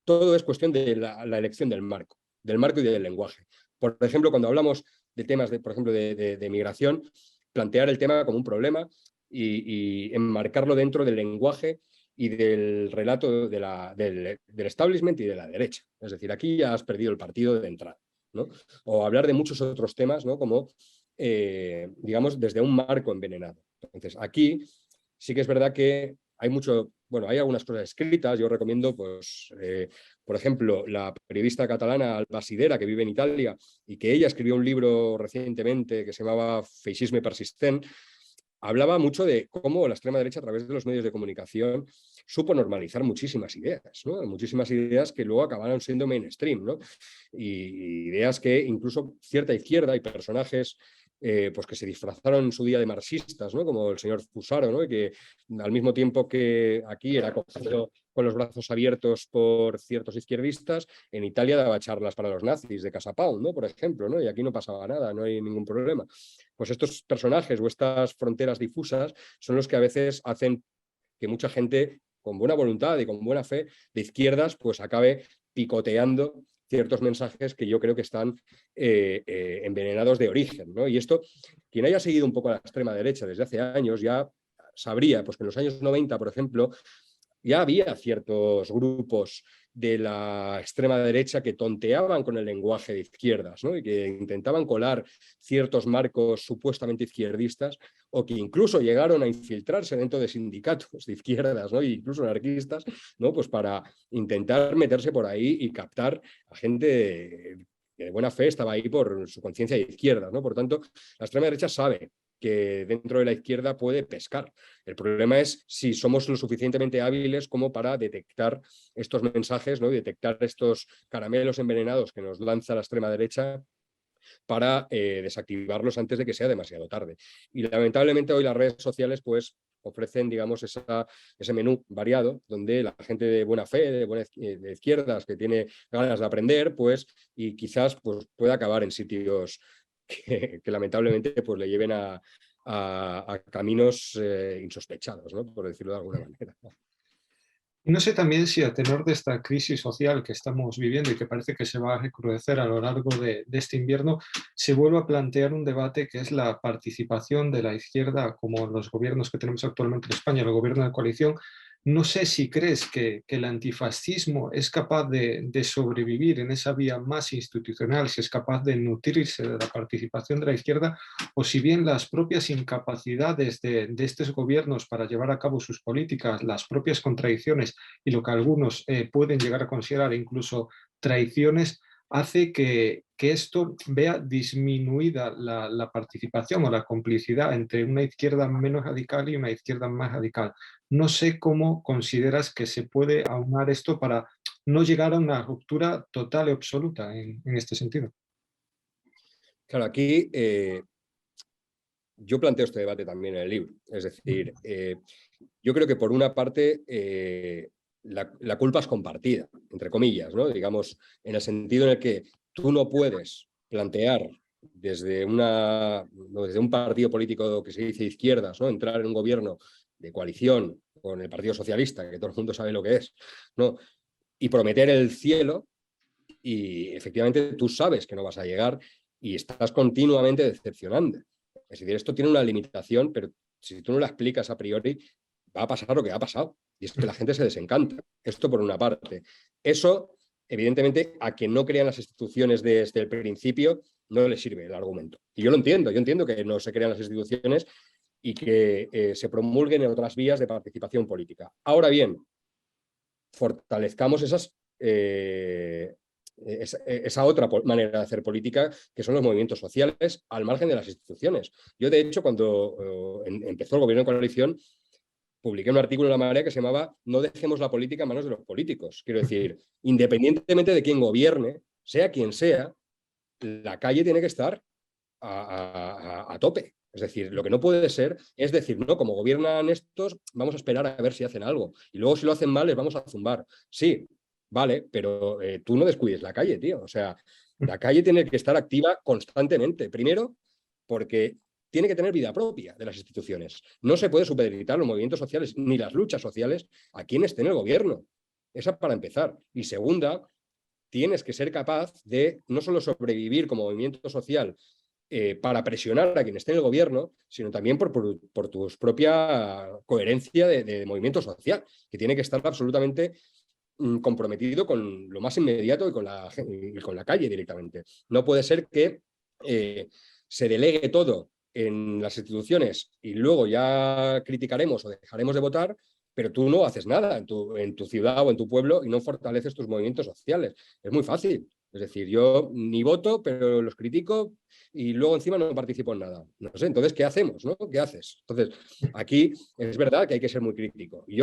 Todo es cuestión de la elección del marco y del lenguaje. Por ejemplo, cuando hablamos de temas, por ejemplo, de migración, plantear el tema como un problema y enmarcarlo dentro del lenguaje y del relato del establishment y de la derecha. Es decir, aquí ya has perdido el partido de entrada, ¿no? O hablar de muchos otros temas, ¿no?, como, digamos, desde un marco envenenado. Entonces, aquí sí que es verdad que hay mucho, bueno, hay algunas cosas escritas. Yo recomiendo, pues, por ejemplo, la periodista catalana Alba Sidera, que vive en Italia, y que ella escribió un libro recientemente que se llamaba Feixisme persistent. Hablaba mucho de cómo la extrema derecha, a través de los medios de comunicación, supo normalizar muchísimas ideas, ¿no? Muchísimas ideas que luego acabaron siendo mainstream, ¿no? Y ideas que incluso cierta izquierda y personajes pues que se disfrazaron en su día de marxistas, ¿no? Como el señor Fusaro, ¿no? Y que al mismo tiempo que aquí era acogido con los brazos abiertos por ciertos izquierdistas, en Italia daba charlas para los nazis de Casa Pound, ¿no? Por ejemplo, ¿no? Y aquí no pasaba nada, no hay ningún problema. Pues estos personajes o estas fronteras difusas son los que a veces hacen que mucha gente con buena voluntad y con buena fe de izquierdas pues acabe picoteando ciertos mensajes que yo creo que están envenenados de origen, ¿no? Y esto, quien haya seguido un poco a la extrema derecha desde hace años ya sabría pues, que en los años 90, por ejemplo, ya había ciertos grupos de la extrema derecha que tonteaban con el lenguaje de izquierdas, ¿no? Y que intentaban colar ciertos marcos supuestamente izquierdistas o que incluso llegaron a infiltrarse dentro de sindicatos de izquierdas, ¿no? E incluso anarquistas, ¿no? Pues para intentar meterse por ahí y captar a gente que de buena fe estaba ahí por su conciencia de izquierdas, ¿no? Por tanto, la extrema derecha sabe que dentro de la izquierda puede pescar. El problema es si somos lo suficientemente hábiles como para detectar estos mensajes, ¿no? Y detectar estos caramelos envenenados que nos lanza la extrema derecha para desactivarlos antes de que sea demasiado tarde. Y lamentablemente hoy las redes sociales pues ofrecen, digamos, ese menú variado donde la gente de buena fe, de izquierdas, que tiene ganas de aprender, pues, y quizás pues, pueda acabar en sitios que lamentablemente pues, le lleven a caminos insospechados, ¿no? Por decirlo de alguna manera. Y no sé también si a tenor de esta crisis social que estamos viviendo y que parece que se va a recrudecer a lo largo de este invierno, se vuelve a plantear un debate que es la participación de la izquierda, como los gobiernos que tenemos actualmente en España, el gobierno de coalición. No sé si crees que el antifascismo es capaz de sobrevivir en esa vía más institucional, si es capaz de nutrirse de la participación de la izquierda, o si bien las propias incapacidades de estos gobiernos para llevar a cabo sus políticas, las propias contradicciones y lo que algunos pueden llegar a considerar incluso traiciones, hace que esto vea disminuida la participación o la complicidad entre una izquierda menos radical y una izquierda más radical. No sé cómo consideras que se puede aunar esto para no llegar a una ruptura total y absoluta en este sentido. Claro, aquí yo planteo este debate también en el libro. Es decir, yo creo que por una parte la culpa es compartida, entre comillas, ¿no? Digamos, en el sentido en el que tú no puedes plantear desde un partido político que se dice izquierdas, ¿no? Entrar en un gobierno de coalición con el Partido Socialista, que todo el mundo sabe lo que es, ¿no? Y prometer el cielo y efectivamente tú sabes que no vas a llegar y estás continuamente decepcionando. Es decir, esto tiene una limitación, pero si tú no la explicas a priori, va a pasar lo que ha pasado. Y es que la gente se desencanta. Esto por una parte. Eso, evidentemente, a quien no crean las instituciones desde el principio, no le sirve el argumento. Y yo lo entiendo. Yo entiendo que no se crean las instituciones y que se promulguen en otras vías de participación política. Ahora bien, fortalezcamos esa otra manera de hacer política, que son los movimientos sociales al margen de las instituciones. Yo, de hecho, cuando empezó el gobierno de coalición, publiqué un artículo en La Marea que se llamaba "No dejemos la política en manos de los políticos". Quiero decir, independientemente de quién gobierne, sea quien sea, la calle tiene que estar a tope. Es decir, lo que no puede ser es decir, no, como gobiernan estos, vamos a esperar a ver si hacen algo. Y luego si lo hacen mal, les vamos a zumbar. Sí, vale, pero tú no descuides la calle, tío. O sea, la calle tiene que estar activa constantemente. Primero, porque tiene que tener vida propia de las instituciones. No se puede supeditar los movimientos sociales ni las luchas sociales a quien esté en el gobierno. Esa para empezar. Y segunda, tienes que ser capaz de no solo sobrevivir como movimiento social para presionar a quien esté en el gobierno, sino también por tu propia coherencia de movimiento social, que tiene que estar absolutamente comprometido con lo más inmediato y con la calle directamente. No puede ser que se delegue todo en las instituciones y luego ya criticaremos o dejaremos de votar, pero tú no haces nada en tu ciudad o en tu pueblo y no fortaleces tus movimientos sociales. Es muy fácil. Es decir, yo ni voto, pero los critico y luego encima no participo en nada. No sé, entonces, ¿qué hacemos? ¿No? ¿Qué haces? Entonces, aquí es verdad que hay que ser muy crítico. Y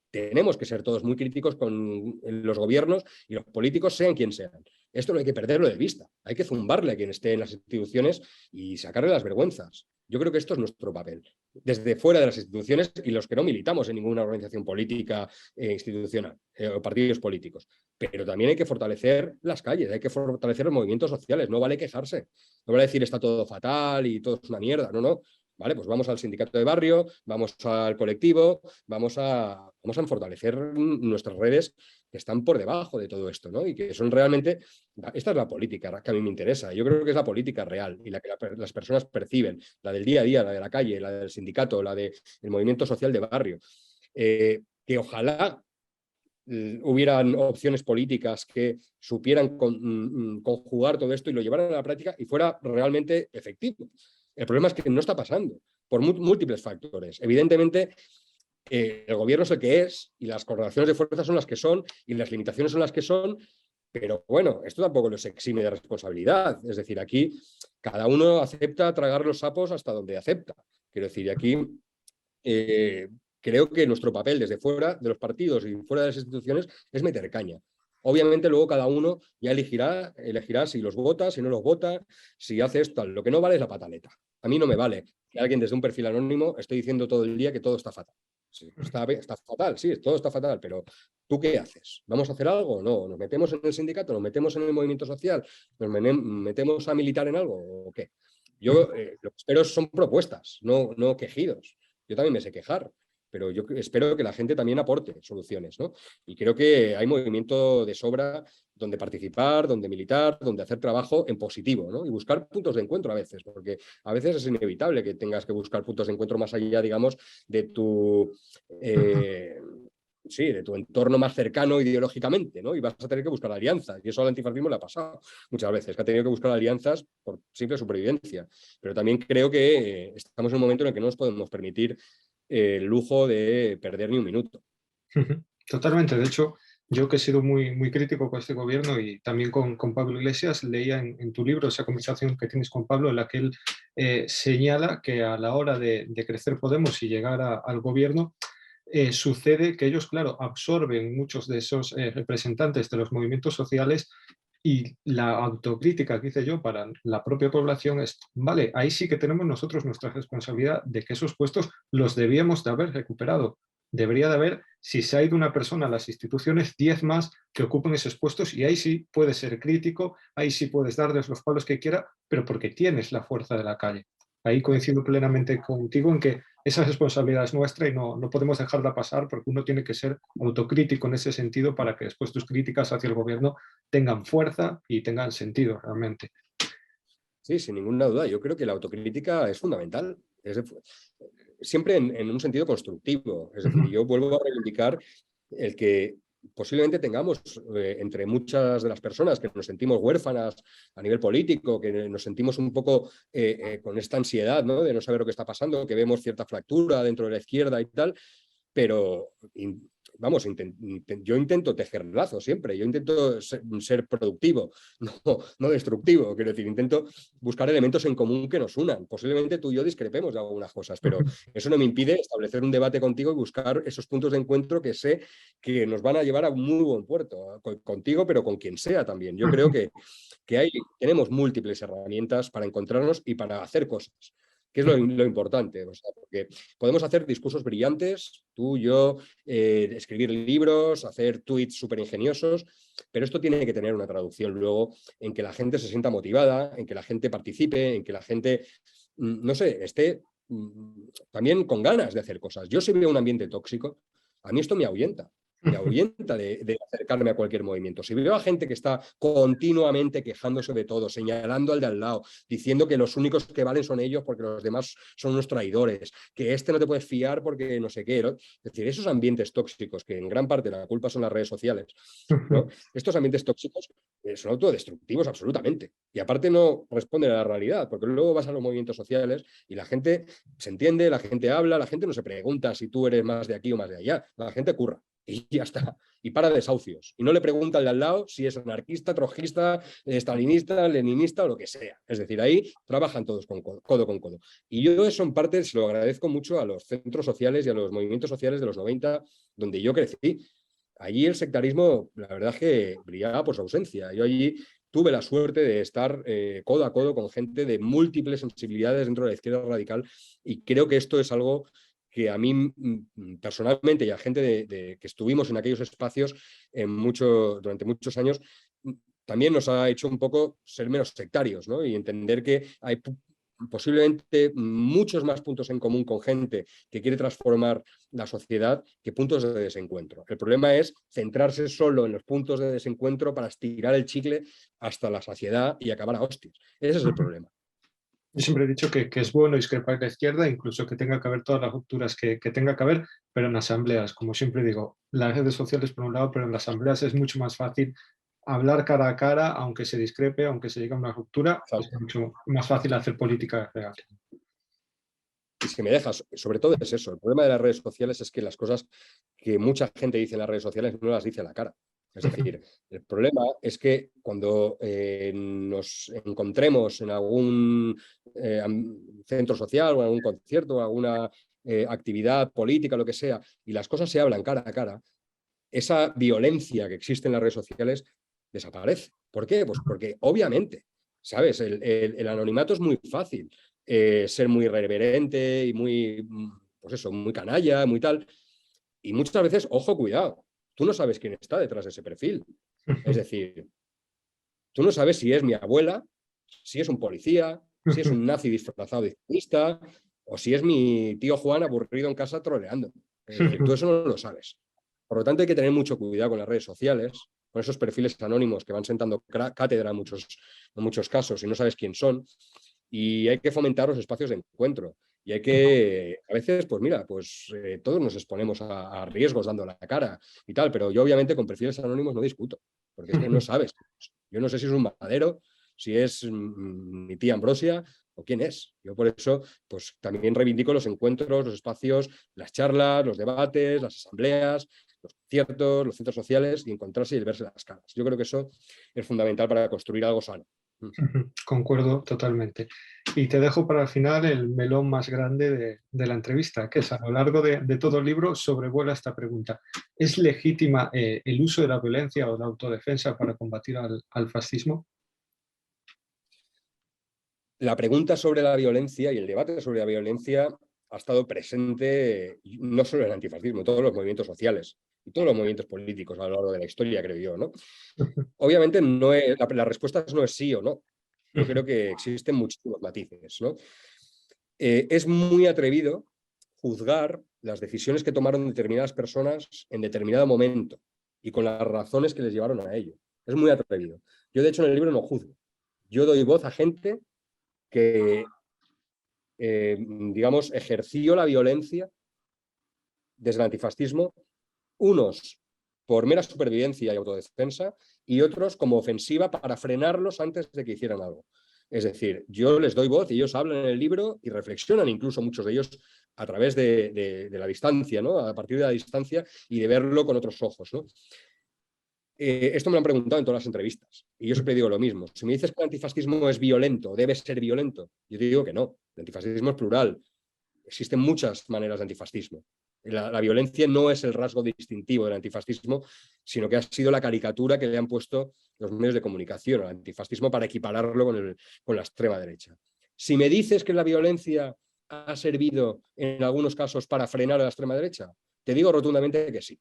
tenemos que ser todos muy críticos con los gobiernos y los políticos, sean quien sean. Esto no hay que perderlo de vista. Hay que zumbarle a quien esté en las instituciones y sacarle las vergüenzas. Yo creo que esto es nuestro papel. Desde fuera de las instituciones y los que no militamos en ninguna organización política institucional o partidos políticos. Pero también hay que fortalecer las calles, hay que fortalecer los movimientos sociales. No vale quejarse. No vale decir está todo fatal y todo es una mierda. No, no. Vale, pues vamos al sindicato de barrio, vamos al colectivo, vamos a fortalecer nuestras redes que están por debajo de todo esto, ¿no? Y que son realmente, esta es la política que a mí me interesa, yo creo que es la política real y la que las personas perciben, la del día a día, la de la calle, la del sindicato, la del movimiento social de barrio, que ojalá hubieran opciones políticas que supieran conjugar todo esto y lo llevaran a la práctica y fuera realmente efectivo. El problema es que no está pasando por múltiples factores. Evidentemente, el gobierno es el que es y las correlaciones de fuerzas son las que son y las limitaciones son las que son, pero bueno, esto tampoco nos exime de responsabilidad. Es decir, aquí cada uno acepta tragar los sapos hasta donde acepta. Quiero decir, aquí creo que nuestro papel desde fuera de los partidos y fuera de las instituciones es meter caña. Obviamente luego cada uno ya elegirá si los vota, si no los vota, si hace esto. Lo que no vale es la pataleta. A mí no me vale que alguien desde un perfil anónimo esté diciendo todo el día que todo está fatal. Sí, está fatal, sí, todo está fatal, pero ¿tú qué haces? ¿Vamos a hacer algo? No, ¿nos metemos en el sindicato? ¿Nos metemos en el movimiento social? ¿Nos metemos a militar en algo o qué? Yo lo que espero son propuestas, no quejidos. Yo también me sé quejar, pero yo espero que la gente también aporte soluciones, ¿no? Y creo que hay movimiento de sobra donde participar, donde militar, donde hacer trabajo en positivo, ¿no? Y buscar puntos de encuentro a veces, porque a veces es inevitable que tengas que buscar puntos de encuentro más allá, digamos, de tu... sí, de tu entorno más cercano ideológicamente, ¿no? Y vas a tener que buscar alianzas. Y eso al antifascismo le ha pasado muchas veces, que ha tenido que buscar alianzas por simple supervivencia. Pero también creo que estamos en un momento en el que no nos podemos permitir el lujo de perder ni un minuto. Totalmente. De hecho, yo que he sido muy crítico con este gobierno y también con Pablo Iglesias, leía en tu libro esa conversación que tienes con Pablo en la que él señala que a la hora de crecer Podemos y llegar al gobierno, sucede que ellos, claro, absorben muchos de esos representantes de los movimientos sociales y la autocrítica que hice yo para la propia población es, vale, ahí sí que tenemos nosotros nuestra responsabilidad de que esos puestos los debíamos de haber recuperado. Debería de haber, si se ha ido una persona a las instituciones, 10 más que ocupen esos puestos y ahí sí puedes ser crítico, ahí sí puedes darles los palos que quiera, pero porque tienes la fuerza de la calle. Ahí coincido plenamente contigo en que esa responsabilidad es nuestra y no podemos dejarla pasar porque uno tiene que ser autocrítico en ese sentido para que después tus críticas hacia el gobierno tengan fuerza y tengan sentido realmente. Sí, sin ninguna duda. Yo creo que la autocrítica es fundamental. Siempre en un sentido constructivo. Es decir, yo vuelvo a reivindicar el que posiblemente tengamos entre muchas de las personas que nos sentimos huérfanas a nivel político, que nos sentimos un poco con esta ansiedad, ¿no? De no saber lo que está pasando, que vemos cierta fractura dentro de la izquierda y tal, pero vamos, yo intento tejer lazos siempre, yo intento ser productivo, no destructivo, quiero decir, intento buscar elementos en común que nos unan. Posiblemente tú y yo discrepemos de algunas cosas, pero eso no me impide establecer un debate contigo y buscar esos puntos de encuentro que sé que nos van a llevar a un muy buen puerto, contigo, pero con quien sea también. Yo creo que tenemos múltiples herramientas para encontrarnos y para hacer cosas, que es lo importante, o sea, porque podemos hacer discursos brillantes, tú, yo, escribir libros, hacer tweets súper ingeniosos, pero esto tiene que tener una traducción luego en que la gente se sienta motivada, en que la gente participe, en que la gente, no sé, esté también con ganas de hacer cosas. Yo si veo un ambiente tóxico, a mí esto me ahuyenta. me ahuyenta de acercarme a cualquier movimiento. Si veo a gente que está continuamente quejándose de todo, señalando al de al lado, diciendo que los únicos que valen son ellos porque los demás son unos traidores, que este no te puedes fiar porque no sé qué, ¿no? Es decir, esos ambientes tóxicos, que en gran parte la culpa son las redes sociales, ¿no? Estos ambientes tóxicos son autodestructivos absolutamente. Y aparte no responden a la realidad, porque luego vas a los movimientos sociales y la gente se entiende, la gente habla, la gente no se pregunta si tú eres más de aquí o más de allá, la gente curra. Y ya está. Y para desahucios. Y no le pregunta al de al lado si es anarquista, trotskista, stalinista, leninista o lo que sea. Es decir, ahí trabajan todos codo con codo. Y yo eso en parte se lo agradezco mucho a los centros sociales y a los movimientos sociales de los 90, donde yo crecí. Allí el sectarismo, la verdad es que brillaba por su ausencia. Yo allí tuve la suerte de estar codo a codo con gente de múltiples sensibilidades dentro de la izquierda radical y creo que esto es algo que a mí personalmente y a gente que estuvimos en aquellos espacios durante muchos años, también nos ha hecho un poco ser menos sectarios, ¿no? Y entender que hay posiblemente muchos más puntos en común con gente que quiere transformar la sociedad que puntos de desencuentro. El problema es centrarse solo en los puntos de desencuentro para estirar el chicle hasta la saciedad y acabar a hostias. Ese es el problema. Yo siempre he dicho que es bueno discrepar de la izquierda, incluso que tenga que haber todas las rupturas que tenga que haber, pero en asambleas, como siempre digo, las redes sociales por un lado, pero en las asambleas es mucho más fácil hablar cara a cara, aunque se discrepe, aunque se llegue a una ruptura, es mucho más fácil hacer política real. Y si me dejas, sobre todo es eso. El problema de las redes sociales es que las cosas que mucha gente dice en las redes sociales no las dice a la cara. Es decir, el problema es que cuando nos encontremos en algún centro social o en algún concierto o alguna actividad política, lo que sea, y las cosas se hablan cara a cara, esa violencia que existe en las redes sociales desaparece. ¿Por qué? Pues porque obviamente, ¿sabes? El anonimato es muy fácil. Ser muy irreverente y muy, pues eso, muy canalla, muy tal. Y muchas veces, ojo, cuidado, tú no sabes quién está detrás de ese perfil. Es decir, tú no sabes si es mi abuela, si es un policía, si es un nazi disfrazado de izquierdista, o si es mi tío Juan aburrido en casa troleando. Es decir, tú eso no lo sabes. Por lo tanto, hay que tener mucho cuidado con las redes sociales, con esos perfiles anónimos que van sentando cátedra en muchos casos y no sabes quién son. Y hay que fomentar los espacios de encuentro. Y hay que, a veces, pues mira, pues todos nos exponemos a riesgos dando la cara y tal, pero yo obviamente con perfiles anónimos no discuto, porque es que no sabes. Yo no sé si es un madero, si es mi tía Ambrosia o quién es. Yo por eso, pues también reivindico los encuentros, los espacios, las charlas, los debates, las asambleas, los conciertos, los centros sociales y encontrarse y verse las caras. Yo creo que eso es fundamental para construir algo sano. Concuerdo totalmente. Y te dejo para el final el melón más grande de la entrevista, que es a lo largo de todo el libro sobrevuela esta pregunta. ¿Es legítima el uso de la violencia o la autodefensa para combatir al fascismo? La pregunta sobre la violencia y el debate sobre la violencia ha estado presente no solo en el antifascismo, en todos los movimientos sociales y todos los movimientos políticos a lo largo de la historia, creo yo, ¿no? Obviamente la respuesta no es sí o no. Yo creo que existen muchísimos matices, ¿no? Es muy atrevido juzgar las decisiones que tomaron determinadas personas en determinado momento y con las razones que les llevaron a ello. Es muy atrevido. Yo, de hecho, en el libro no juzgo. Yo doy voz a gente que, digamos, ejerció la violencia desde el antifascismo, unos por mera supervivencia y autodefensa y otros como ofensiva para frenarlos antes de que hicieran algo. Es decir, yo les doy voz y ellos hablan en el libro y reflexionan, incluso muchos de ellos a través de la distancia, ¿no? A partir de la distancia y de verlo con otros ojos, ¿no? Esto me lo han preguntado en todas las entrevistas y yo siempre digo lo mismo. Si me dices que el antifascismo es violento, debe ser violento, yo te digo que no. El antifascismo es plural. Existen muchas maneras de antifascismo. La violencia no es el rasgo distintivo del antifascismo, sino que ha sido la caricatura que le han puesto los medios de comunicación al antifascismo para equipararlo con la extrema derecha. Si me dices que la violencia ha servido en algunos casos para frenar a la extrema derecha, te digo rotundamente que sí.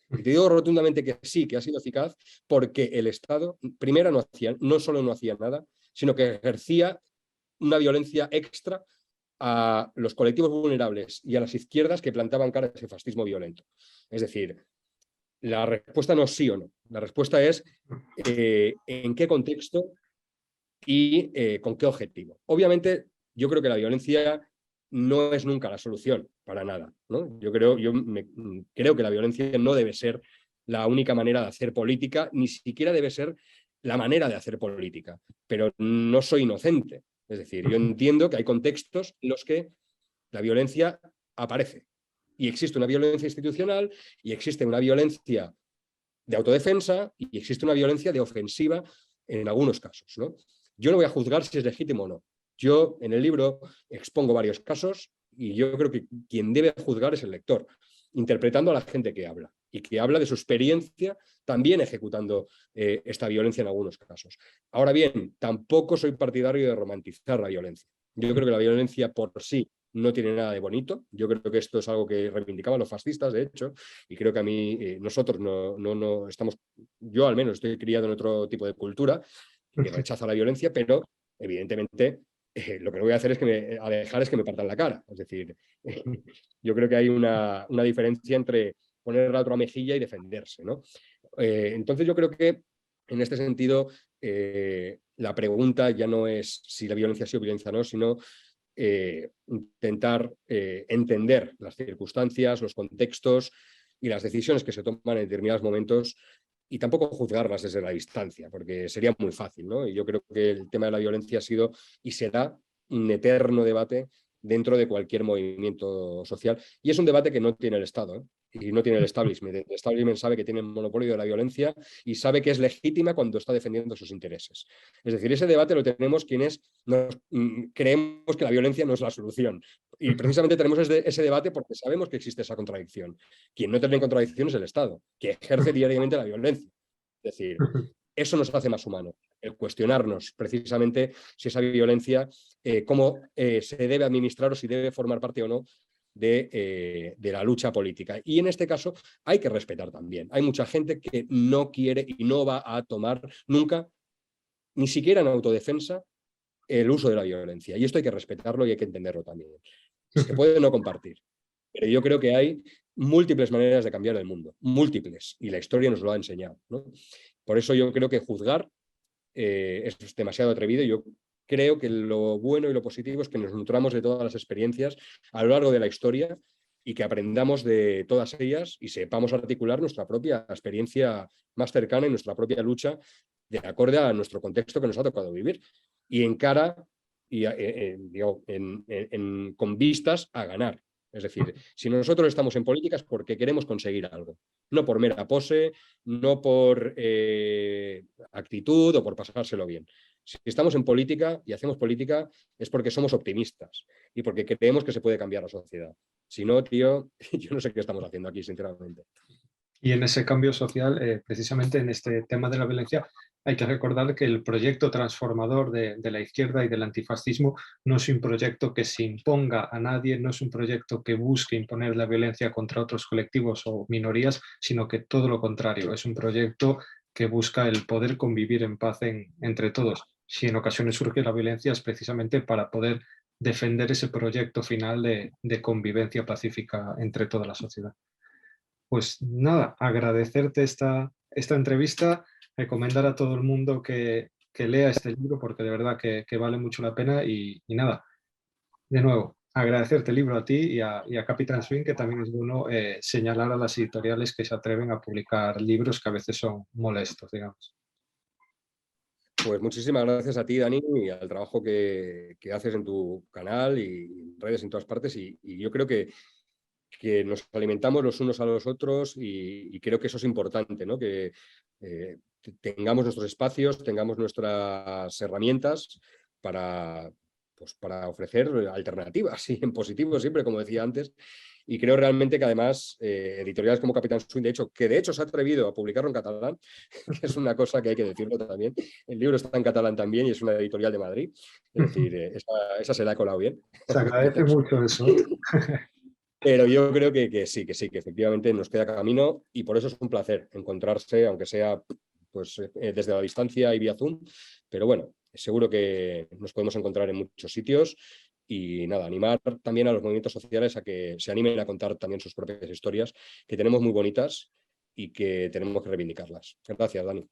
Y te digo rotundamente que sí, que ha sido eficaz, porque el Estado, primero, no solo no hacía nada, sino que ejercía una violencia extra a los colectivos vulnerables y a las izquierdas que plantaban cara a ese fascismo violento. Es decir, la respuesta no es sí o no. La respuesta es en qué contexto y con qué objetivo. Obviamente, yo creo que la violencia no es nunca la solución para nada, ¿no? Yo creo que la violencia no debe ser la única manera de hacer política, ni siquiera debe ser la manera de hacer política. Pero no soy inocente. Es decir, yo entiendo que hay contextos en los que la violencia aparece. Y existe una violencia institucional y existe una violencia de autodefensa y existe una violencia de ofensiva en algunos casos, ¿no? Yo no voy a juzgar si es legítimo o no. Yo en el libro expongo varios casos y yo creo que quien debe juzgar es el lector, interpretando a la gente que habla y que habla de su experiencia también ejecutando esta violencia en algunos casos. Ahora bien, tampoco soy partidario de romantizar la violencia. Yo creo que la violencia por sí no tiene nada de bonito. Yo creo que esto es algo que reivindicaban los fascistas, de hecho, y creo que a mí, nosotros no estamos, yo al menos estoy criado en otro tipo de cultura que rechaza la violencia, pero evidentemente lo que no voy a hacer es a dejar es que me partan la cara. Es decir, yo creo que hay una diferencia entre poner la otra mejilla y defenderse, ¿no? Entonces yo creo que en este sentido la pregunta ya no es si la violencia sí o violencia no, sino intentar entender las circunstancias, los contextos y las decisiones que se toman en determinados momentos y tampoco juzgarlas desde la distancia, porque sería muy fácil, ¿no? Y yo creo que el tema de la violencia ha sido y será un eterno debate dentro de cualquier movimiento social. Y es un debate que no tiene el Estado, ¿eh? Y no tiene el establishment. El establishment sabe que tiene el monopolio de la violencia y sabe que es legítima cuando está defendiendo sus intereses. Es decir, ese debate lo tenemos quienes creemos que la violencia no es la solución. Y precisamente tenemos ese debate porque sabemos que existe esa contradicción. Quien no tiene contradicción es el Estado, que ejerce diariamente la violencia. Es decir, eso nos hace más humanos, el cuestionarnos precisamente si esa violencia, cómo se debe administrar o si debe formar parte o no de la lucha política. Y en este caso hay que respetar también. Hay mucha gente que no quiere y no va a tomar nunca, ni siquiera en autodefensa, el uso de la violencia. Y esto hay que respetarlo y hay que entenderlo también. Se puede no compartir, pero yo creo que hay múltiples maneras de cambiar el mundo, múltiples, y la historia nos lo ha enseñado, ¿no? Por eso yo creo que juzgar es demasiado atrevido. Yo creo que lo bueno y lo positivo es que nos nutramos de todas las experiencias a lo largo de la historia y que aprendamos de todas ellas y sepamos articular nuestra propia experiencia más cercana y nuestra propia lucha de acorde a nuestro contexto que nos ha tocado vivir. Y con vistas a ganar. Es decir, si nosotros estamos en política es porque queremos conseguir algo, no por mera pose, no por actitud o por pasárselo bien. Si estamos en política y hacemos política es porque somos optimistas y porque creemos que se puede cambiar la sociedad. Si no, tío, yo no sé qué estamos haciendo aquí, sinceramente. Y en ese cambio social, precisamente en este tema de la violencia, hay que recordar que el proyecto transformador de la izquierda y del antifascismo no es un proyecto que se imponga a nadie, no es un proyecto que busque imponer la violencia contra otros colectivos o minorías, sino que todo lo contrario, es un proyecto que busca el poder convivir en paz entre todos. Si en ocasiones surge la violencia es precisamente para poder defender ese proyecto final de convivencia pacífica entre toda la sociedad. Pues nada, agradecerte esta entrevista, recomendar a todo el mundo que lea este libro porque de verdad que vale mucho la pena y nada, de nuevo, agradecerte el libro a ti y a Capital Swing, que también es bueno señalar a las editoriales que se atreven a publicar libros que a veces son molestos, digamos. Pues muchísimas gracias a ti, Dani, y al trabajo que haces en tu canal y en redes en todas partes. Y yo creo que nos alimentamos los unos a los otros y creo que eso es importante, ¿no? Que tengamos nuestros espacios, tengamos nuestras herramientas para ofrecer alternativas, y en positivo siempre, como decía antes. Y creo realmente que además editoriales como Capitán Swing, de hecho se ha atrevido a publicarlo en catalán, que es una cosa que hay que decirlo también. El libro está en catalán también y es una editorial de Madrid. Es decir, esa se la ha colado bien. Se agradece mucho eso. Pero yo creo que sí, que efectivamente nos queda camino y por eso es un placer encontrarse, aunque sea pues, desde la distancia y vía Zoom. Pero bueno, seguro que nos podemos encontrar en muchos sitios y nada, animar también a los movimientos sociales a que se animen a contar también sus propias historias, que tenemos muy bonitas y que tenemos que reivindicarlas. Gracias, Dani.